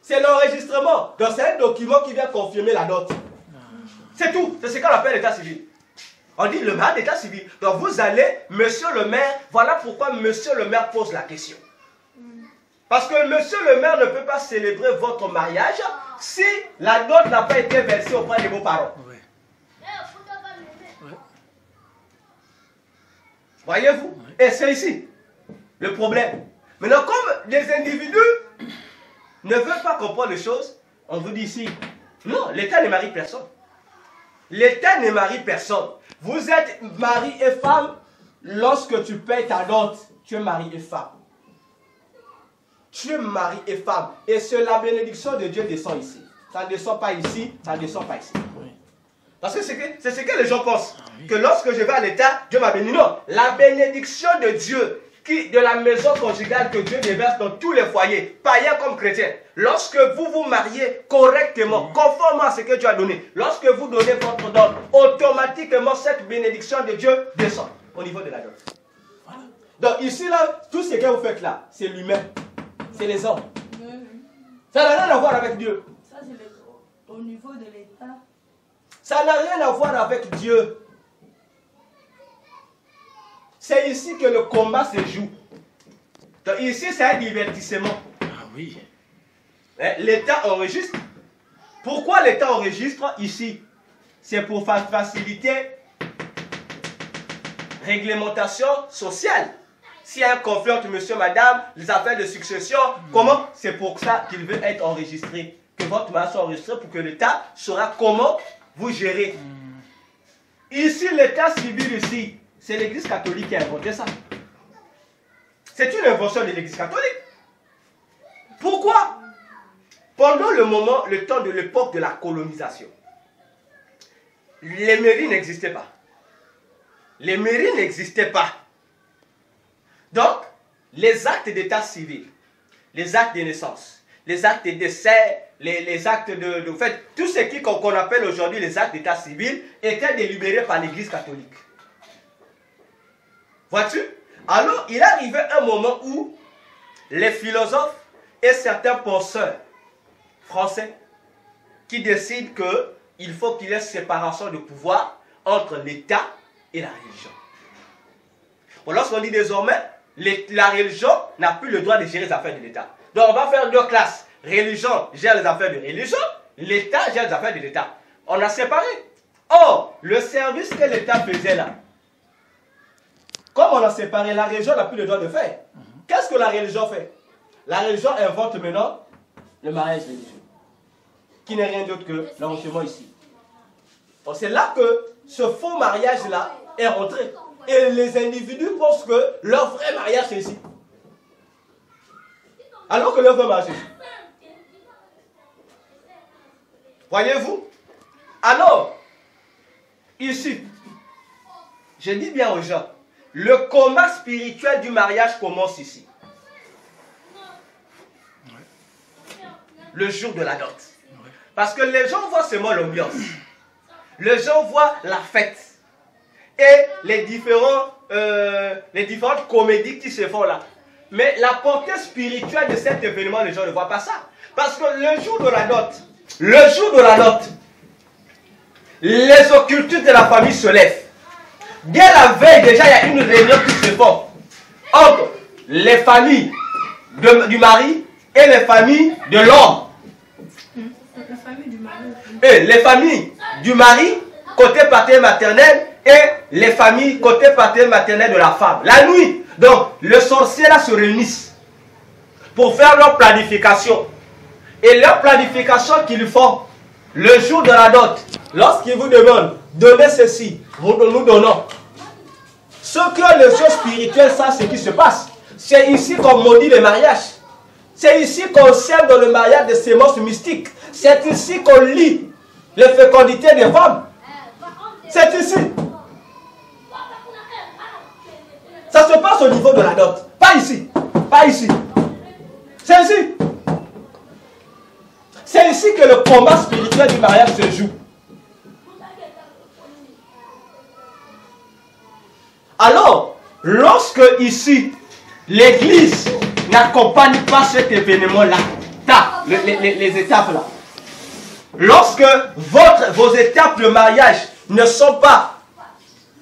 C'est l'enregistrement. Donc c'est un document qui vient confirmer la dot. C'est tout. C'est ce qu'on appelle l'état civil. On dit le mariage d'état civil. Donc vous allez, monsieur le maire, voilà pourquoi monsieur le maire pose la question. Parce que monsieur le maire ne peut pas célébrer votre mariage si la dot n'a pas été versée auprès de vos parents. Oui. Voyez-vous? Oui. Et c'est ici le problème. Maintenant, comme les individus ne veulent pas comprendre les choses, on vous dit ici, non, l'État ne marie personne. L'État ne marie personne. Vous êtes mari et femme lorsque tu payes ta dot. Tu es mari et femme. Tu es mari et femme. Et c'est la bénédiction de Dieu descend ici. Ça ne descend pas ici, ça ne descend pas ici. Oui. Parce que c'est ce que les gens pensent. Ah, oui. Que lorsque je vais à l'État, Dieu m'a béni. Non, la bénédiction de Dieu de la maison conjugale que Dieu déverse dans tous les foyers, païens comme chrétiens. Lorsque vous vous mariez correctement, conformément à ce que Dieu a donné, lorsque vous donnez votre don, automatiquement cette bénédiction de Dieu descend au niveau de la dot. Voilà. Donc ici, là, tout ce que vous faites là, c'est l'humain, c'est les hommes. Ça n'a rien à voir avec Dieu. Ça, c'est au niveau de l'État. Ça n'a rien à voir avec Dieu. C'est ici que le combat se joue. Donc ici, c'est un divertissement. Ah oui. L'État enregistre. Pourquoi l'État enregistre ici? C'est pour faciliter réglementation sociale. S'il y a un conflit entre monsieur, madame, les affaires de succession, comment? C'est pour ça qu'il veut être enregistré. Que votre mariage soit enregistré pour que l'État saura comment vous gérez. Ici, l'État civil ici, c'est l'Église catholique qui a inventé ça. C'est une invention de l'Église catholique. Pourquoi? Pendant le temps de l'époque de la colonisation, les mairies n'existaient pas. Les mairies n'existaient pas. Donc, les actes d'état civil, les actes de naissance, les actes de décès, les actes de fait, tout ce qu'on appelle aujourd'hui les actes d'état civil étaient délibérés par l'Église catholique. Vois-tu? Alors, il arrivait un moment où les philosophes et certains penseurs français qui décident qu'il faut qu'il y ait séparation de pouvoir entre l'État et la religion. Bon, lorsqu'on dit désormais, la religion n'a plus le droit de gérer les affaires de l'État. Donc, on va faire deux classes. Religion gère les affaires de religion, l'État gère les affaires de l'État. On a séparé. Or, le service que l'État faisait là, comme on a séparé, la religion n'a plus le droit de faire. Qu'est-ce que la religion fait? La religion invente maintenant le mariage religieux, qui n'est rien d'autre que l'enregistrement ici. C'est là que ce faux mariage-là est rentré. Et les individus pensent que leur vrai mariage c'est ici. Alors que leur vrai mariage c'est ici. Voyez-vous? Alors, ici, je dis bien aux gens, le combat spirituel du mariage commence ici. Le jour de la dot. Parce que les gens voient seulement l'ambiance. Les gens voient la fête. Et les différentes comédies qui se font là. Mais la portée spirituelle de cet événement, les gens ne voient pas ça. Parce que le jour de la dot, les occultistes de la famille se lèvent. Dès la veille, déjà, il y a une réunion qui se fait entre les familles du mari et les familles de l'homme. Et les familles du mari, côté paternel maternel, et les familles côté paternel maternel de la femme. La nuit, donc, les sorciers là se réunissent pour faire leur planification. Et leur planification qu'ils font le jour de la dot, lorsqu'ils vous demandent, donnez ceci, nous donnons. Ceux qui ont les choses spirituelles savent ce qui se passe. C'est ici qu'on maudit le mariage. C'est ici qu'on sème dans le mariage des sémences mystiques. C'est ici qu'on lit les fécondités des femmes. C'est ici. Ça se passe au niveau de la dot. Pas ici. Pas ici. C'est ici. C'est ici que le combat spirituel du mariage se joue. Alors, lorsque ici, l'Église n'accompagne pas cet événement-là, les étapes là, lorsque vos étapes de mariage ne sont pas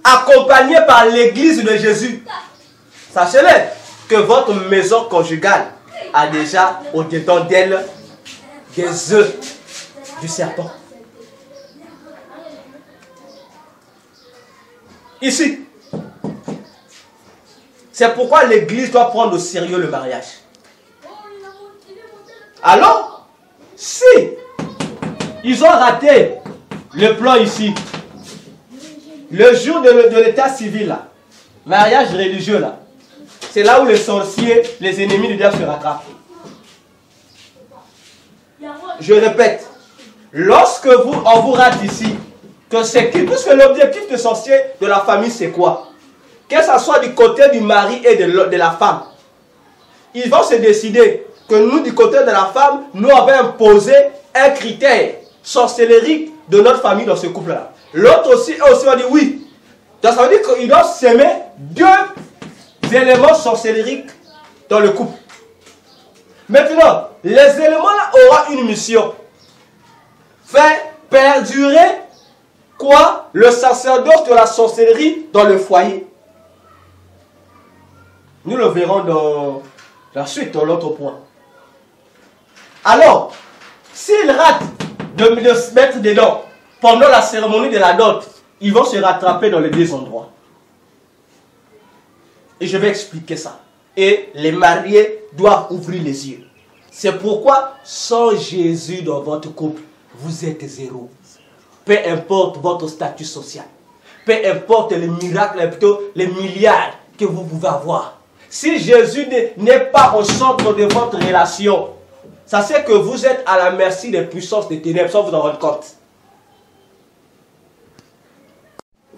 accompagnées par l'Église de Jésus, sachez-le que votre maison conjugale a déjà au-dedans d'elle des œufs du serpent. Ici. C'est pourquoi l'Église doit prendre au sérieux le mariage. Alors, si ils ont raté le plan ici, le jour de l'état civil, là, mariage religieux, là, c'est là où les sorciers, les ennemis du diable se rattrapent. Je répète, lorsque on vous rate ici, puisque l'objectif de sorcier de la famille, c'est quoi? que ce soit du côté du mari et de la femme, ils vont se décider que nous, du côté de la femme, nous avons imposé un critère sorcellérique de notre famille dans ce couple-là. L'autre aussi va dire oui. Donc ça veut dire qu'il doit s'aimer 2 éléments sorcellériques dans le couple. Maintenant, les éléments-là auront une mission. Faire perdurer quoi? Le sacerdoce de la sorcellerie dans le foyer. Nous le verrons dans la suite, dans l'autre point. Alors, s'ils ratent de se mettre dedans pendant la cérémonie de la dot, ils vont se rattraper dans les 2 endroits. Et je vais expliquer ça. Et les mariés doivent ouvrir les yeux. C'est pourquoi, sans Jésus dans votre couple, vous êtes 0. Peu importe votre statut social. Peu importe les miracles, plutôt les milliards que vous pouvez avoir. Si Jésus n'est pas au centre de votre relation, ça c'est que vous êtes à la merci des puissances des ténèbres, sans vous en rendre compte.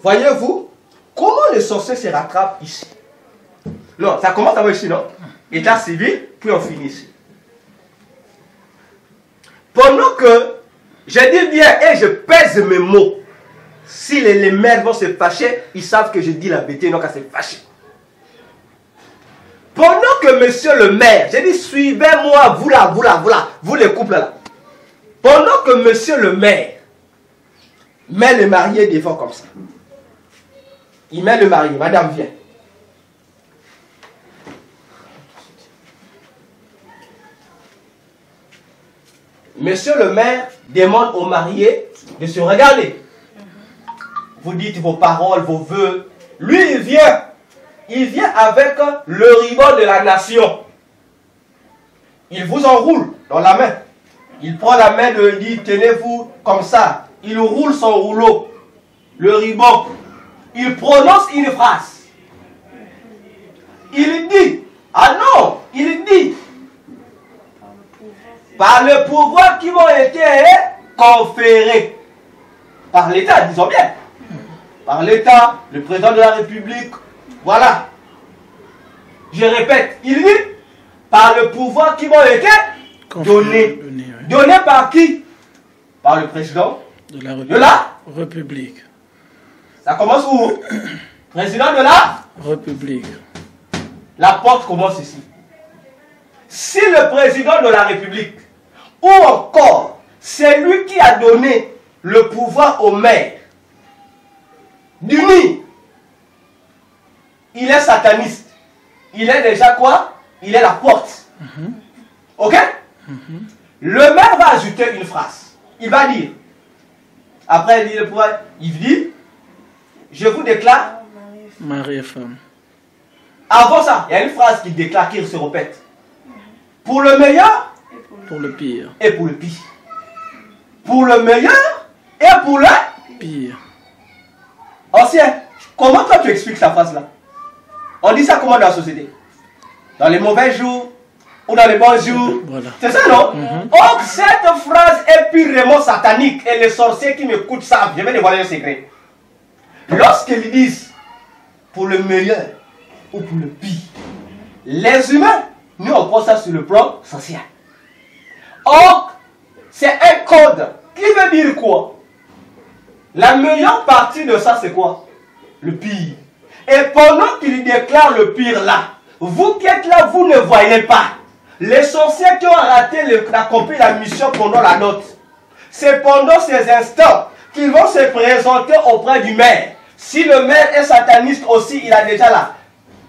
Voyez-vous, comment les sorciers se rattrapent ici? Non, ça commence avec ici, non? État civil, puis on finit ici. Pendant que je dis bien et je pèse mes mots, si les mères vont se fâcher, ils savent que je dis la vérité, non qu'à se fâcher. Pendant que monsieur le maire, j'ai dit suivez-moi, vous les couples là. Pendant que monsieur le maire met le marié devant comme ça. Il met le marié, madame vient. Monsieur le maire demande au marié de se regarder. Vous dites vos paroles, vos vœux. Lui, il vient avec le ruban de la nation. Il vous enroule dans la main. Il prend la main de lui, tenez-vous comme ça. Il roule son rouleau, le ruban. Il prononce une phrase. Il dit, ah non, il dit, par le pouvoir qui m'ont été conférés par l'État, disons bien, par l'État, le président de la République, voilà. Je répète, il dit, par le pouvoir qui m'ont été donnés. Donné par qui? Par le président de la République. Ça commence où? Président de la République. La porte commence ici. Si le président de la République, ou encore, c'est lui qui a donné le pouvoir au maire d'unir, il est sataniste. Il est déjà quoi? Il est la porte. Ok? Le maire va ajouter une phrase. Il va dire, après il dit le pouvoir, il dit, je vous déclare, mari et femme. Avant ça, il y a une phrase qui déclare, qui se répète. Pour le meilleur, pour le pire. Et pour le pire. Pour le meilleur et pour le pire. Ancien, comment toi tu expliques cette phrase-là? On dit ça comment dans la société? Dans les mauvais jours ou dans les bons jours? Voilà. C'est ça, non? Or, cette phrase est purement satanique. Et les sorciers qui m'écoutent savent. Je vais dévoiler un secret. Lorsqu'ils disent pour le meilleur ou pour le pire, les humains, nous on prend ça sur le plan social. Or, c'est un code qui veut dire quoi? La meilleure partie de ça, c'est quoi? Le pire. Et pendant qu'il déclare le pire là, vous qui êtes là, vous ne voyez pas. Les sorciers qui ont raté d'accomplir la mission pendant la note, c'est pendant ces instants qu'ils vont se présenter auprès du maire. Si le maire est sataniste aussi, il a déjà là.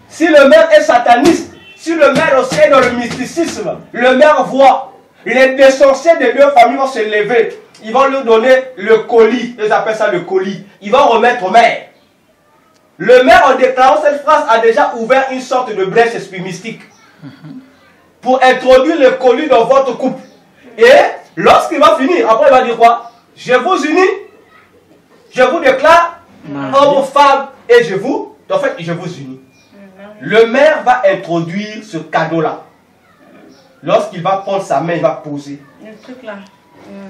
Si le maire est sataniste, si le maire aussi est dans le mysticisme, le maire voit. Les sorciers des deux familles vont se lever. Ils vont lui donner le colis. Ils appellent ça le colis. Ils vont remettre au maire. Le maire, en déclarant cette phrase, a déjà ouvert une sorte de brèche esprit mystique pour introduire le colis dans votre couple. Et lorsqu'il va finir, après il va dire quoi? Je vous unis, je vous déclare homme, femme, et je vous, en fait, je vous unis. Le maire va introduire ce cadeau-là. Lorsqu'il va prendre sa main, il va poser. Le truc là.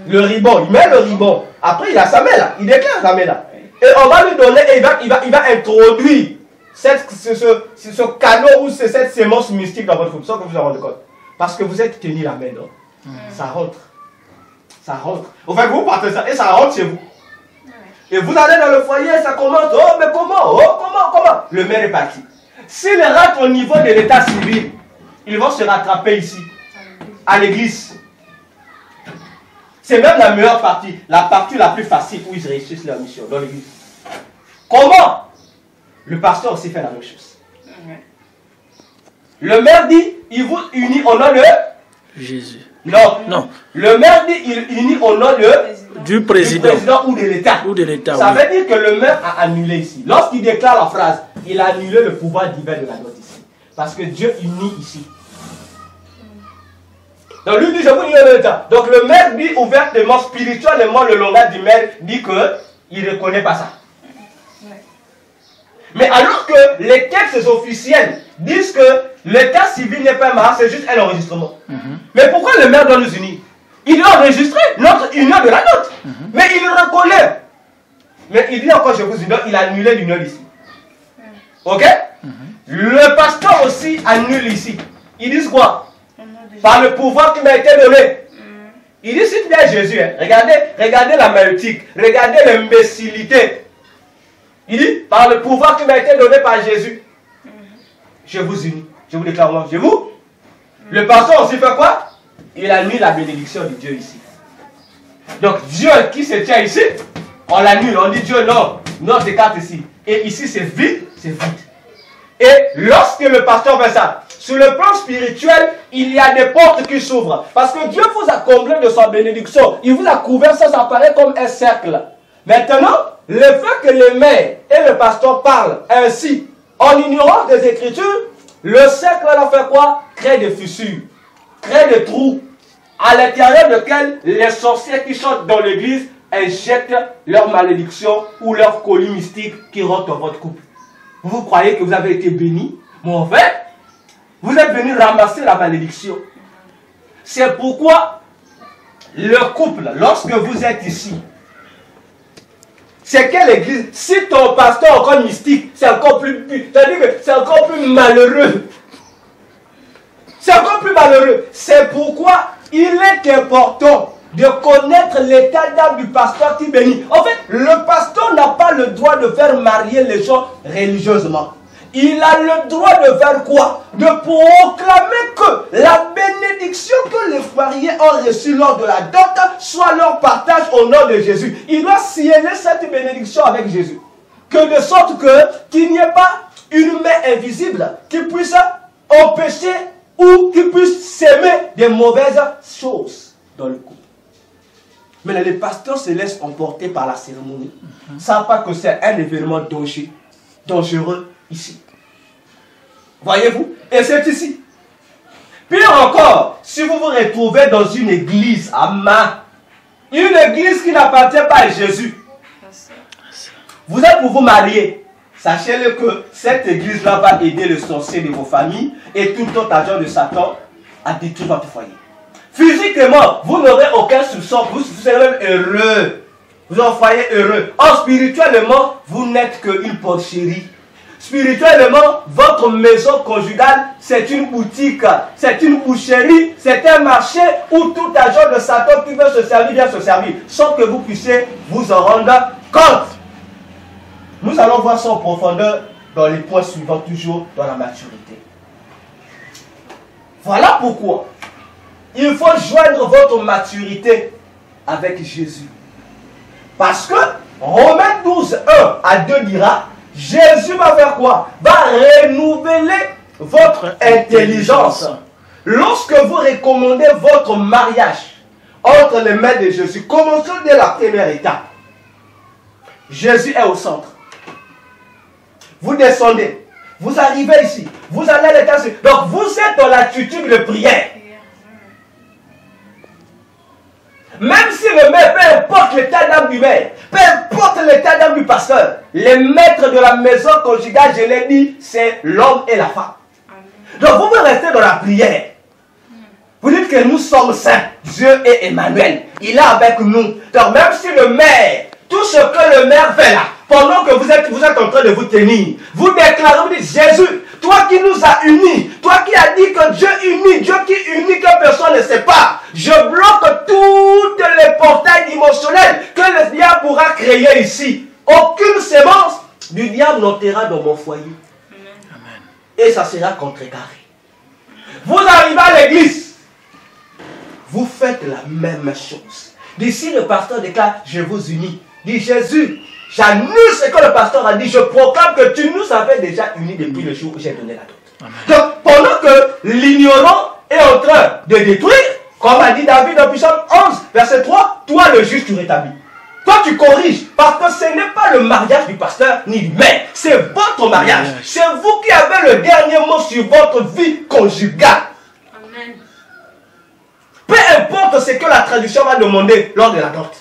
Le ruban, il met le ruban. Après, il a sa main là. Il déclare sa main là. Et on va lui donner, et il va introduire ce cadeau ou cette sémence mystique dans votre couple, sans que vous vous en rendez compte. Parce que vous êtes tenu la main, non? Ça rentre. Ça rentre. Enfin, vous partez ça et ça rentre chez vous. Et vous allez dans le foyer, ça commence. Oh, mais comment? Oh, comment? Le maire est parti. S'il rate au niveau de l'état civil, ils vont se rattraper ici, à l'église. C'est même la meilleure partie, la partie la plus facile où ils réussissent leur mission, dans l'église. Comment? Le pasteur aussi fait la même chose. Le maire dit, il vous unit au nom de Jésus. Non. Le maire dit, il unit au nom du président ou de l'État. Ça veut dire que le maire a annulé ici. Lorsqu'il déclare la phrase, il a annulé le pouvoir divin de la note ici. Parce que Dieu unit ici. Donc lui dit, je vous unis au l'État. Donc le maire dit ouvertement, spirituellement, le langage du maire dit qu'il ne reconnaît pas ça. Mais alors que les textes officiels disent que l'état civil n'est pas un mariage, c'est juste un enregistrement. Mais pourquoi le maire doit nous unir? Il a enregistré notre union de la note. Mais il le reconnaît. Mais il dit encore, je vous unis, il a annulé l'union ici. Ok? Le pasteur aussi annule ici. Ils disent quoi? Par le pouvoir qui m'a été donné. Il dit, si tu es Jésus, hein, regardez la malédique, regardez l'imbécilité. Il dit, par le pouvoir qui m'a été donné par Jésus, je vous unis. Je vous déclare moi, je vous. Le pasteur aussi fait quoi? Il annule la bénédiction de Dieu ici. Donc Dieu qui se tient ici, on l'annule, on dit Dieu non, non s'écarte ici. Et ici c'est vide, c'est vide. Et lorsque le pasteur fait ça, sur le plan spirituel, il y a des portes qui s'ouvrent. Parce que Dieu vous a comblé de sa bénédiction. Il vous a couvert, ça paraît comme un cercle. Maintenant, le fait que le maire et le pasteur parlent ainsi, en ignorance des Écritures, le cercle là fait quoi? Crée des fissures, crée des trous, à l'intérieur desquels les sorciers qui chantent dans l'église injectent leur malédiction ou leur colis mystique qui rentre dans votre couple. Vous croyez que vous avez été béni, mais en fait, vous êtes venu ramasser la malédiction. C'est pourquoi le couple, lorsque vous êtes ici, c'est quelle église? Si ton pasteur est encore mystique, c'est encore plus, c'est-à-dire que c'est encore plus malheureux. C'est encore plus malheureux. C'est pourquoi il est important de connaître l'état d'âme du pasteur qui bénit. En fait, le pasteur n'a pas le droit de faire marier les gens religieusement. Il a le droit de faire quoi? De proclamer que la bénédiction que les mariés ont reçue lors de la dot soit leur partage au nom de Jésus. Il doit sceller cette bénédiction avec Jésus. Que de sorte qu'il n'y ait pas une main invisible qui puisse empêcher ou qui puisse s'aimer des mauvaises choses dans le couple. Mais les pasteurs se laissent emporter par la cérémonie. Ils ne savent pas que c'est un événement dangereux ici. Voyez-vous? Et c'est ici. Pire encore, si vous vous retrouvez dans une église à main, une église qui n'appartient pas à Jésus, vous êtes pour vous marier. Sachez-le que cette église-là va aider le sorcier de vos familles et tout autre agent de Satan à détruire votre foyer. Physiquement, vous n'aurez aucun soupçon, vous serez même heureux. Vous en foyer heureux. Or, spirituellement, vous n'êtes qu'une porcherie. Spirituellement, votre maison conjugale, c'est une boutique, c'est une boucherie, c'est un marché où tout agent de Satan qui veut se servir vient se servir, sans que vous puissiez vous en rendre compte. Nous allons voir ça en profondeur dans les points suivants, toujours dans la maturité. Voilà pourquoi il faut joindre votre maturité avec Jésus. Parce que Romains 12, 1 à 2 dira, Jésus va faire quoi? Va renouveler votre intelligence. Lorsque vous recommandez votre mariage entre les mains de Jésus, commençons dès la première étape. Jésus est au centre. Vous descendez, vous arrivez ici, vous allez à l'état. Donc vous êtes dans l'attitude de prière. Même si le maire, peu importe l'état d'âme du maire, peu importe l'état d'âme du pasteur, les maîtres de la maison conjugale, je l'ai dit, c'est l'homme et la femme. Donc vous pouvez rester dans la prière. Vous dites que nous sommes saints. Dieu est Emmanuel. Il est avec nous. Donc même si le maire, tout ce que le maire fait là, pendant que vous êtes en train de vous tenir, vous déclarez, vous dites, Jésus, toi qui nous as unis, toi qui as dit que Dieu unit, Dieu qui unit que personne ne sait pas, je bloque toutes les portails émotionnels que le diable pourra créer ici. Aucune sémence du diable n'entrera dans mon foyer. Amen. Et ça sera contrecarré. Vous arrivez à l'église, vous faites la même chose. D'ici le pasteur déclare, je vous unis. Dit Jésus, j'annule ce que le pasteur a dit, je proclame que tu nous avais déjà unis depuis le jour où j'ai donné la dot. Donc pendant que l'ignorant est en train de détruire, comme a dit David dans Psaume 11, verset 3, toi le juge tu rétablis. Toi tu corriges, parce que ce n'est pas le mariage du pasteur ni du maire, c'est votre mariage. C'est vous qui avez le dernier mot sur votre vie conjugale. Amen. Peu importe ce que la traduction va demander lors de la dot.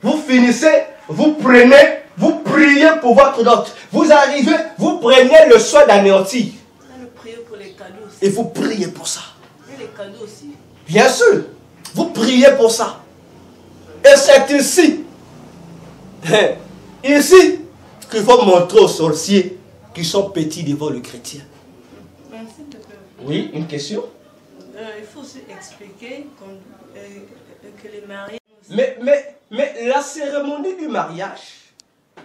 Vous finissez, vous prenez, vous priez pour votre dot. Vous arrivez, vous prenez le soin d'anéantir. Vous priez pour les cadeaux aussi. Et vous priez pour ça. Et les cadeaux aussi. Bien sûr, vous priez pour ça. Et c'est ici qu'il faut montrer aux sorciers qui sont petits devant le chrétien. Oui, une question? Il faut aussi expliquer que les mariés... Mais la cérémonie du mariage,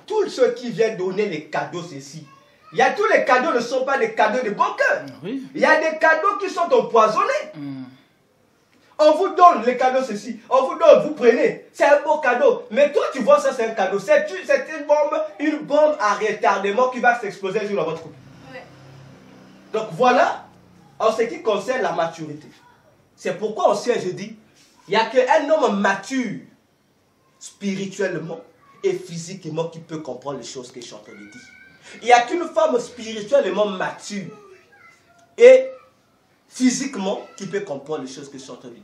tous ceux qui viennent donner les cadeaux, c'est ici. Il y a tous les cadeaux ne sont pas des cadeaux de bon cœur. Oui. Il y a des cadeaux qui sont empoisonnés. On vous donne les cadeaux ceci, on vous donne, vous prenez. C'est un beau cadeau. Mais toi, tu vois ça, c'est un cadeau. C'est une bombe à retardement qui va s'exploser sur votre couple. Ouais. Donc voilà, en ce qui concerne la maturité. C'est pourquoi aussi, je dis, il n'y a qu'un homme mature, spirituellement et physiquement, qui peut comprendre les choses que je suis en train de dire. Il n'y a qu'une femme spirituellement mature et physiquement qui peut comprendre les choses que je suis en train de dire.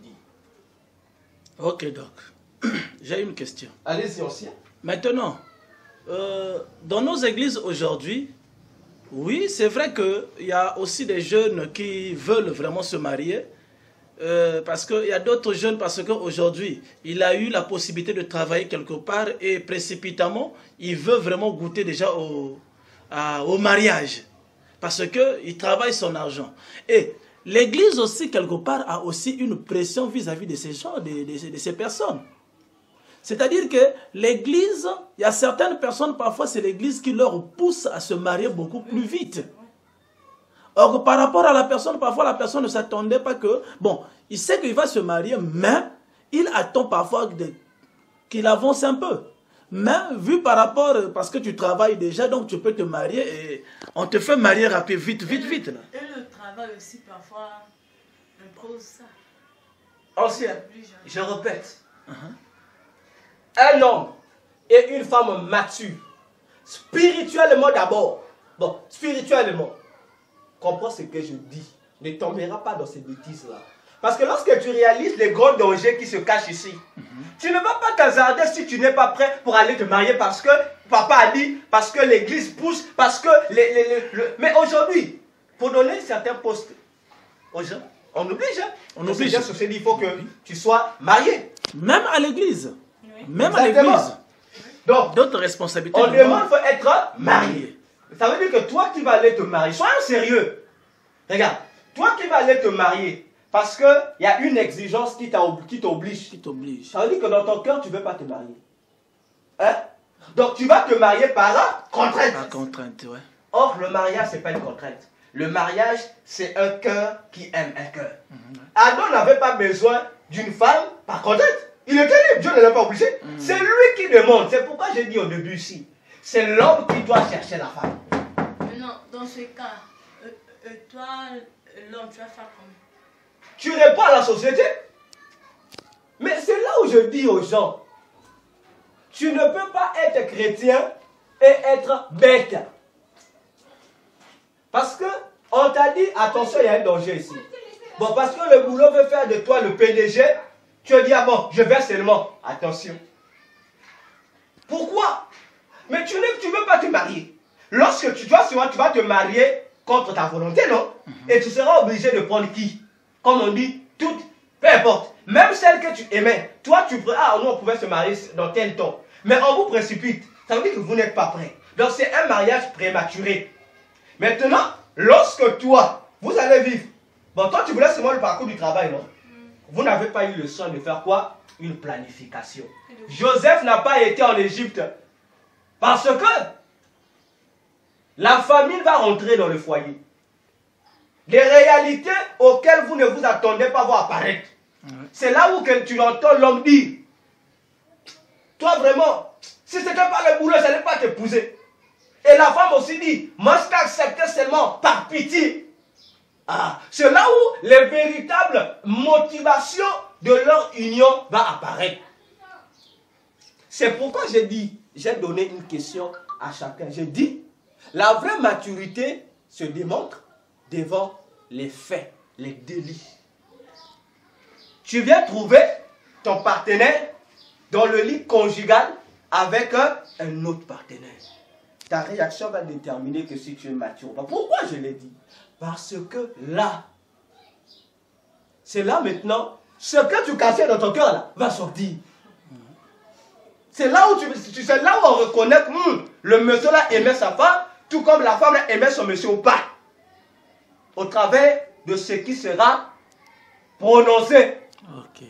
Ok, donc, j'ai une question. Allez-y, ancien. Maintenant, dans nos églises aujourd'hui, oui, c'est vrai qu'il y a aussi des jeunes qui veulent vraiment se marier. Parce qu'il y a d'autres jeunes, parce qu'aujourd'hui, il a eu la possibilité de travailler quelque part et précipitamment, il veut vraiment goûter déjà au mariage. Parce qu'il travaille son argent. Et l'église aussi, quelque part, a aussi une pression vis-à-vis de ces gens, de ces personnes. C'est-à-dire que l'église, il y a certaines personnes, parfois c'est l'église qui leur pousse à se marier beaucoup plus vite. Or, par rapport à la personne, parfois la personne ne s'attendait pas que... Bon, il sait qu'il va se marier, mais il attend parfois qu'il avance un peu. Mais vu par rapport, parce que tu travailles déjà, donc tu peux te marier et on te fait marier rapide, vite. Là. Et le travail aussi, parfois, impose ça. Ancien, je répète. Un homme et une femme mature, spirituellement d'abord. Bon, spirituellement. Comprends ce que je dis. Ne tomberas pas dans ces bêtises-là. Parce que lorsque tu réalises les grands dangers qui se cachent ici, tu ne vas pas t'hasarder si tu n'es pas prêt pour aller te marier parce que papa a dit, parce que l'église pousse, parce que Mais aujourd'hui, pour donner certains postes aux gens, on oblige. On oblige. Il faut que tu sois marié. Même à l'église. Oui. Même à l'église. Donc, d'autres responsabilités. On demande faut être marié. Ça veut dire que toi qui vas aller te marier, sois sérieux. Regarde, toi qui vas aller te marier, parce qu'il y a une exigence qui t'oblige. Ça veut dire que dans ton cœur, tu ne veux pas te marier. Hein? Donc tu vas te marier par contrainte. Par contrainte, ouais. Or, le mariage, ce n'est pas une contrainte. Le mariage, c'est un cœur qui aime un cœur. Adam n'avait pas besoin d'une femme par contrainte. Il était libre, Dieu ne l'a pas obligé. C'est lui qui demande. C'est pourquoi j'ai dit au début ici. C'est l'homme qui doit chercher la femme. Non, dans ce cas, toi, l'homme, tu vas faire comment? Tu réponds à la société. Mais c'est là où je dis aux gens, tu ne peux pas être chrétien et être bête. Parce que on t'a dit, attention, il y a un danger ici. Bon, parce que le boulot veut faire de toi le PDG, tu as dit, ah bon, je vais seulement. Attention. Pourquoi? Mais tu ne veux pas te marier. Lorsque tu vas te marier contre ta volonté, non? Et tu seras obligé de prendre qui? Comme on dit, toutes, peu importe. Même celle que tu aimais. Toi, tu pourrais, ah non, on pouvait se marier dans tel temps. Mais on vous précipite. Ça veut dire que vous n'êtes pas prêt. Donc c'est un mariage prématuré. Maintenant, lorsque toi, vous allez vivre. Bon, toi tu voulais seulement le parcours du travail, non? Vous n'avez pas eu le soin de faire quoi? Une planification. Joseph n'a pas été en Égypte parce que la famine va rentrer dans le foyer. Des réalités auxquelles vous ne vous attendez pas voir apparaître. C'est là où que tu entends l'homme dire, toi vraiment, si ce n'était pas le boulot, je n'allais pas t'épouser. Et la femme aussi dit, moi je t'ai accepté seulement par pitié. Ah, c'est là où les véritables motivations de leur union va apparaître. C'est pourquoi j'ai donné une question à chacun. J'ai dit, la vraie maturité se démontre devant les faits, les délits. Tu viens trouver ton partenaire dans le lit conjugal avec un autre partenaire. Ta réaction va déterminer que si tu es mature ou pas. Pourquoi je l'ai dit? Parce que là, c'est là maintenant, ce que tu cachais dans ton cœur là, va sortir. C'est là où c'est là où on reconnaît que le monsieur là aimait sa femme, tout comme la femme là aimait son monsieur ou pas. Au travers de ce qui sera prononcé. Ok.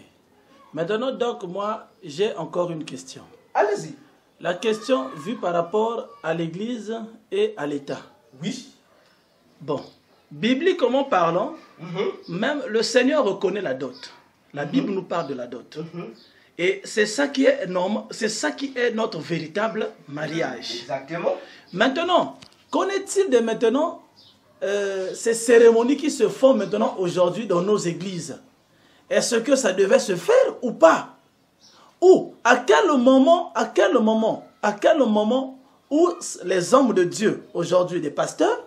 Maintenant, donc, moi, j'ai encore une question. Allez-y. La question vue par rapport à l'Église et à l'État. Oui. Bon, bibliquement parlant, même le Seigneur reconnaît la dot. La Bible nous parle de la dot. Et c'est ça qui est normal, c'est ça qui est notre véritable mariage. Exactement. Maintenant, qu'en est-il de maintenant ces cérémonies qui se font maintenant aujourd'hui dans nos églises? Est-ce que ça devait se faire ou pas? Ou à quel moment où les hommes de Dieu, aujourd'hui des pasteurs,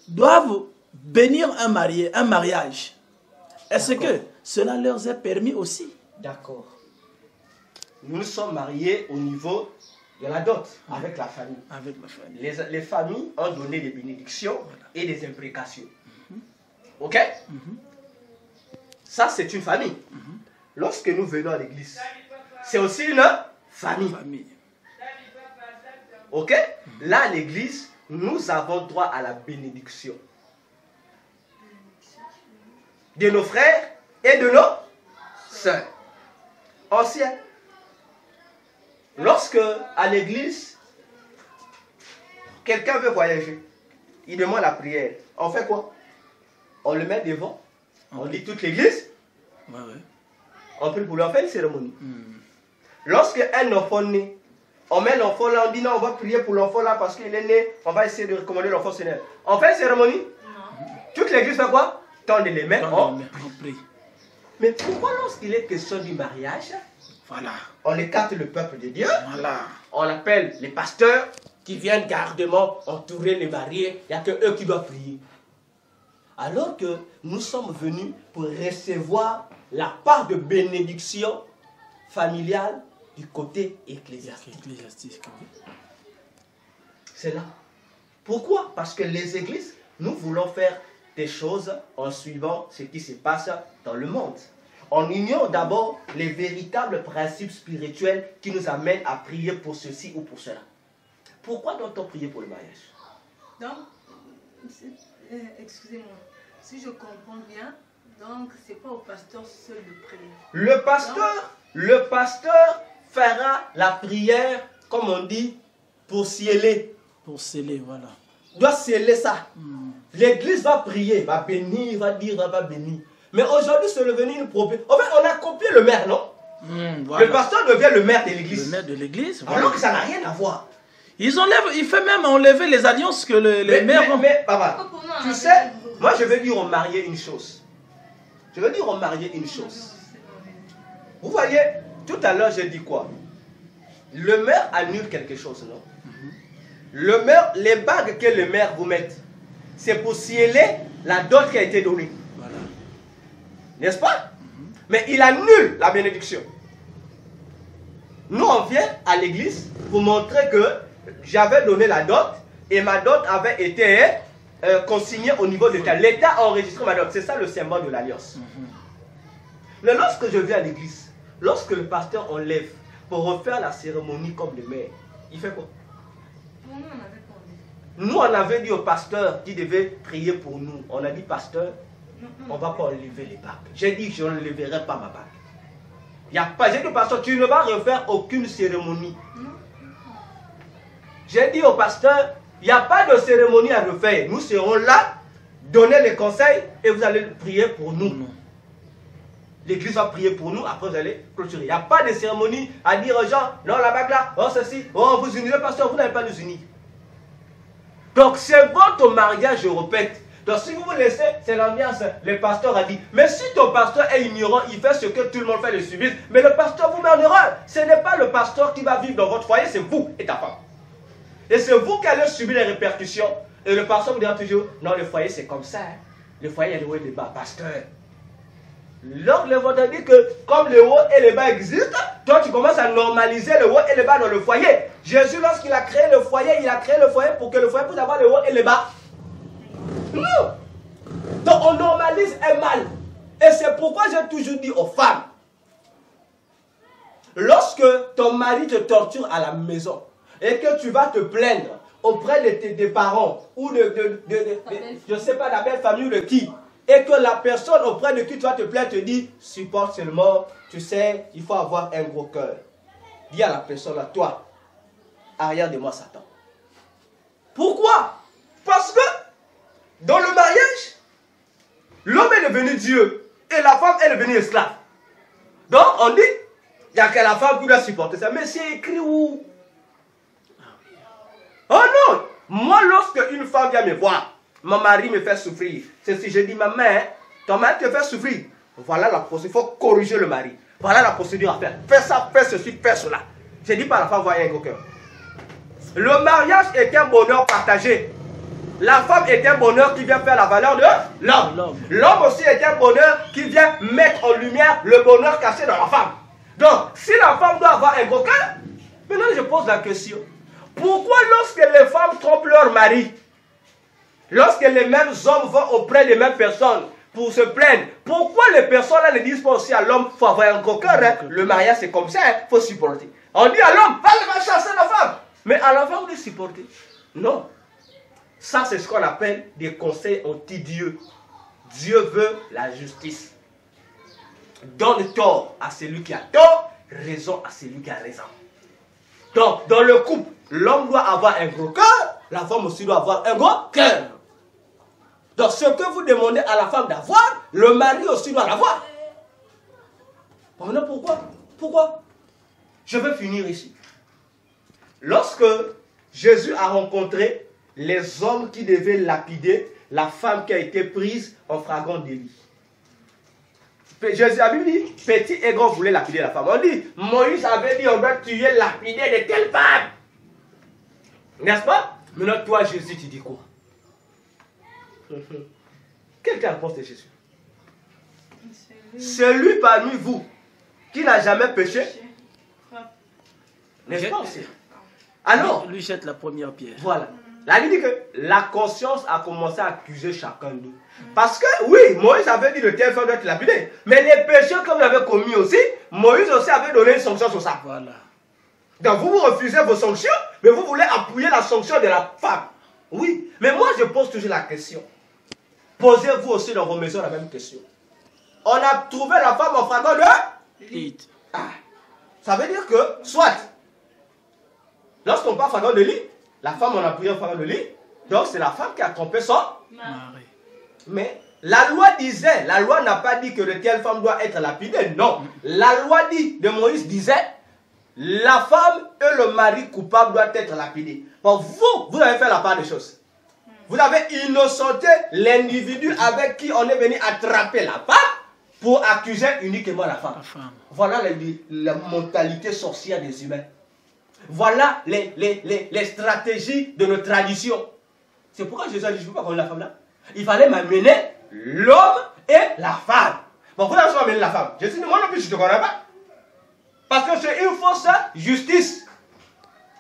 doivent bénir un mariage? Est-ce que cela leur est permis aussi? D'accord. Nous sommes mariés au niveau de la dot, avec la famille. Avec la famille. Les familles ont donné des bénédictions et des imprécations. Ok? Ça, c'est une famille. Lorsque nous venons à l'église, c'est aussi une famille. Ok? Là, à l'église, nous avons droit à la bénédiction de nos frères et de nos sœurs. Anciens. Lorsque, à l'église, quelqu'un veut voyager, il demande la prière. On fait quoi? On le met devant. On lit toute l'église. On prie pour lui, on fait une cérémonie. Lorsque un enfant naît, on met l'enfant là, on dit non, on va prier pour l'enfant là parce qu'il est né, on va essayer de recommander l'enfant Seigneur. On fait une cérémonie? Non. Toute l'église fait quoi? Tendre les mains, on prie. Mais pourquoi lorsqu'il est question du mariage, on écarte le peuple de Dieu, on appelle les pasteurs qui viennent gardement entourer les mariés, il n'y a que eux qui doivent prier. Alors que nous sommes venus pour recevoir la part de bénédiction familiale du côté ecclésiastique. C'est là. Pourquoi? Parce que les églises, nous voulons faire des choses en suivant ce qui se passe dans le monde. On ignore d'abord les véritables principes spirituels qui nous amènent à prier pour ceci ou pour cela. Pourquoi doit-on prier pour le mariage? Donc, excusez-moi, si je comprends bien, donc c'est pas au pasteur seul de prier. Le pasteur fera la prière, comme on dit, pour sceller. Pour sceller, voilà. Il doit sceller ça. L'église va prier, va bénir, va dire, va bénir. Mais aujourd'hui, c'est devenu une propriété. En fait, on a copié le maire, non? Le pasteur devient le maire de l'église. Le maire de l'église, voilà. Alors que ça n'a rien à voir. Il fait même enlever les alliances que les maires vont... Mais, papa, tu sais, moi je veux dire au marié une chose. Vous voyez, tout à l'heure j'ai dit quoi? Le maire annule quelque chose, non? Le maire, les bagues que le maire vous met, c'est pour sceller la dot qui a été donnée. Voilà. N'est-ce pas? Mais il annule la bénédiction. Nous, on vient à l'église pour montrer que j'avais donné la dot et ma dot avait été consignée au niveau de l'État. L'État a enregistré ma dot. C'est ça le symbole de l'alliance. Mais lorsque je viens à l'église, lorsque le pasteur enlève pour refaire la cérémonie comme le maire, Il fait quoi? Pour nous, on avait pas dit. Nous, on avait dit au pasteur qui devait prier pour nous. On a dit, pasteur, on ne va pas enlever les bagues. J'ai dit que je ne leverai pas ma bague. Il n'y a pas. J'ai dit au pasteur, tu ne vas refaire aucune cérémonie. J'ai dit au pasteur, il n'y a pas de cérémonie à refaire. Nous serons là, donner les conseils et vous allez prier pour nous. L'église va prier pour nous, après vous allez clôturer. Il n'y a pas de cérémonie à dire aux gens, non, la bague là, oh ceci, oh vous unirez, pasteur, vous n'allez pas nous unir. Donc c'est votre mariage, je répète. Donc si vous vous laissez, c'est l'ambiance, le pasteur a dit. Mais si ton pasteur est ignorant, il fait ce que tout le monde fait, le subit. Mais le pasteur vous met en erreur. Ce n'est pas le pasteur qui va vivre dans votre foyer, c'est vous et ta femme. Et c'est vous qui allez subir les répercussions. Et le pasteur vous dira toujours, non, le foyer c'est comme ça. Hein. Le foyer, il y a le haut et le bas, pasteur. Donc le vôtre dit que comme le haut et le bas existent, toi tu commences à normaliser le haut et le bas dans le foyer. Jésus, lorsqu'il a créé le foyer, il a créé le foyer pour que le foyer puisse avoir le haut et le bas. Non. Donc on normalise un mal. Et c'est pourquoi j'ai toujours dit aux femmes, lorsque ton mari te torture à la maison et que tu vas te plaindre auprès des parents ou je ne sais pas, de la belle famille ou de qui, et que la personne auprès de qui tu vas te plaindre te dit, supporte seulement, tu sais, il faut avoir un gros cœur. Dis à la personne, à toi, arrière de moi Satan. Pourquoi? Parce que dans le mariage, l'homme est devenu Dieu et la femme est devenue esclave. Donc on dit, il n'y a que la femme qui doit supporter ça. Mais c'est écrit où? Oh non! Moi, lorsque une femme vient me voir, mon mari me fait souffrir. C'est si je dis, ma mère, ton mari te fait souffrir. Voilà la procédure. Il faut corriger le mari. Voilà la procédure à faire. Fais ça, fais ceci, fais cela. Je dis pas à la femme, voyez un gros cœur. Le mariage est un bonheur partagé. La femme est un bonheur qui vient faire la valeur de l'homme. L'homme aussi est un bonheur qui vient mettre en lumière le bonheur caché dans la femme. Donc, si la femme doit avoir un gros cœur, maintenant je pose la question. Pourquoi lorsque les femmes trompent leur mari, lorsque les mêmes hommes vont auprès des mêmes personnes pour se plaindre, pourquoi les personnes-là ne disent pas aussi à l'homme, il faut avoir un gros cœur, hein? Le mariage c'est comme ça, il faut supporter. On dit à l'homme, va chasser la femme. Mais à la femme de supporter. Non. Ça c'est ce qu'on appelle des conseils anti-Dieu. Dieu veut la justice. Donne tort à celui qui a tort, raison à celui qui a raison. Donc, dans le couple, l'homme doit avoir un gros cœur, la femme aussi doit avoir un gros cœur. Donc, ce que vous demandez à la femme d'avoir, le mari aussi doit l'avoir. Maintenant, pourquoi? Je vais finir ici. Lorsque Jésus a rencontré les hommes qui devaient lapider la femme qui a été prise en flagrant délit. Jésus a dit, petit et grand voulait lapider la femme. On dit, Moïse avait dit, on doit tuer, lapider de telle femme. N'est-ce pas? Maintenant, toi, Jésus, tu dis quoi? Quelle est la réponse de Jésus? Celui parmi vous qui n'a jamais péché, n'est-ce pas aussi? Alors, lui jette la première pierre. Voilà. La Bible dit que la conscience a commencé à accuser chacun de nous. Parce que, oui, Moïse avait dit de telle femme doit être lapidée. Mais les péchés que vous avez commis aussi, Moïse aussi avait donné une sanction sur ça. Voilà. Donc vous refusez vos sanctions, mais vous voulez appuyer la sanction de la femme. Oui. Mais moi, je pose toujours la question. Posez-vous aussi dans vos maisons la même question. On a trouvé la femme en flagrant de lit. Ça veut dire que, soit, lorsqu'on parle flagrant de lit, la femme on a pris en flagrant de lit, donc c'est la femme qui a trompé son mari. Mais la loi disait, la loi n'a pas dit que de telle femme doit être lapidée, non. La loi dit, de Moïse disait, la femme et le mari coupable doivent être lapidés. Bon, vous avez fait la part des choses. Vous avez innocenté l'individu avec qui on est venu attraper la femme pour accuser uniquement la femme. Voilà la mentalité sorcière des humains. Voilà les stratégies de nos traditions. C'est pourquoi Jésus a dit, je ne veux pas connaître la femme là. Il fallait m'amener l'homme et la femme. Bon, pourquoi je vais amener la femme? Je dis, moi non plus, je ne te connais pas. Parce que c'est une fausse justice.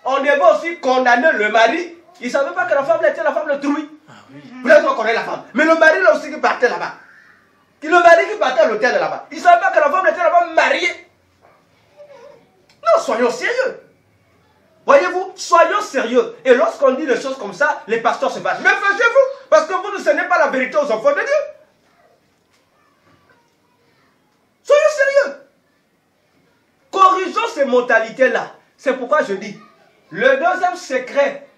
On devait aussi condamner le mari. Il ne savait pas que la femme était la femme de Trouille. Peut-être qu'on connaît la femme. Mais le mari là aussi qui partait là-bas. Le mari qui partait à l'hôtel de là-bas. Il ne savait pas que la femme était la femme mariée. Non, soyons sérieux. Voyez-vous, soyons sérieux. Et lorsqu'on dit des choses comme ça, les pasteurs se battent. Mais fâchez-vous, parce que vous ne donnez pas la vérité aux enfants de Dieu. Soyons sérieux. Corrigeons ces mentalités-là. C'est pourquoi je dis, le deuxième secret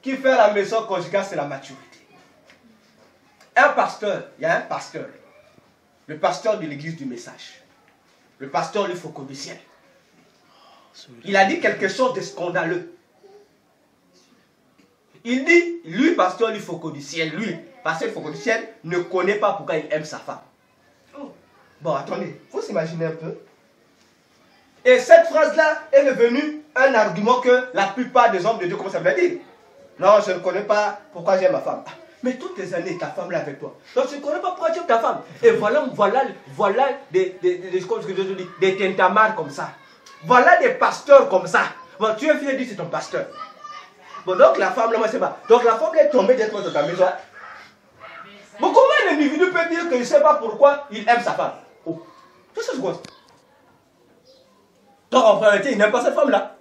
qui fait la maison conjugale, c'est la maturité. Un pasteur, il y a un pasteur. Le pasteur de l'église du message. Le pasteur du Faucon du ciel. Il a dit quelque chose de scandaleux. Il dit, lui, pasteur du Faucon du ciel, lui, pasteur du Faucon du ciel, ne connaît pas pourquoi il aime sa femme. Bon, attendez, il faut s'imaginer un peu. Et cette phrase-là est devenue un argument que la plupart des hommes de Dieu commencent à me dire. Non, je ne connais pas pourquoi j'aime ma femme. Mais toutes les années, ta femme est avec toi. Donc je ne connais pas pourquoi tu aimes ta femme. Et voilà des tintamarres comme ça. Voilà des pasteurs comme ça. Bon, tu es fier de dire c'est ton pasteur. Bon, donc la femme, là, moi, c'est pas. Donc la femme est tombée d'être dans ta maison. Bon, comment un individu peut dire qu'il ne sait pas pourquoi il aime sa femme? Oh, tout ça, c'est quoi? Donc en réalité, il n'aime pas cette femme-là.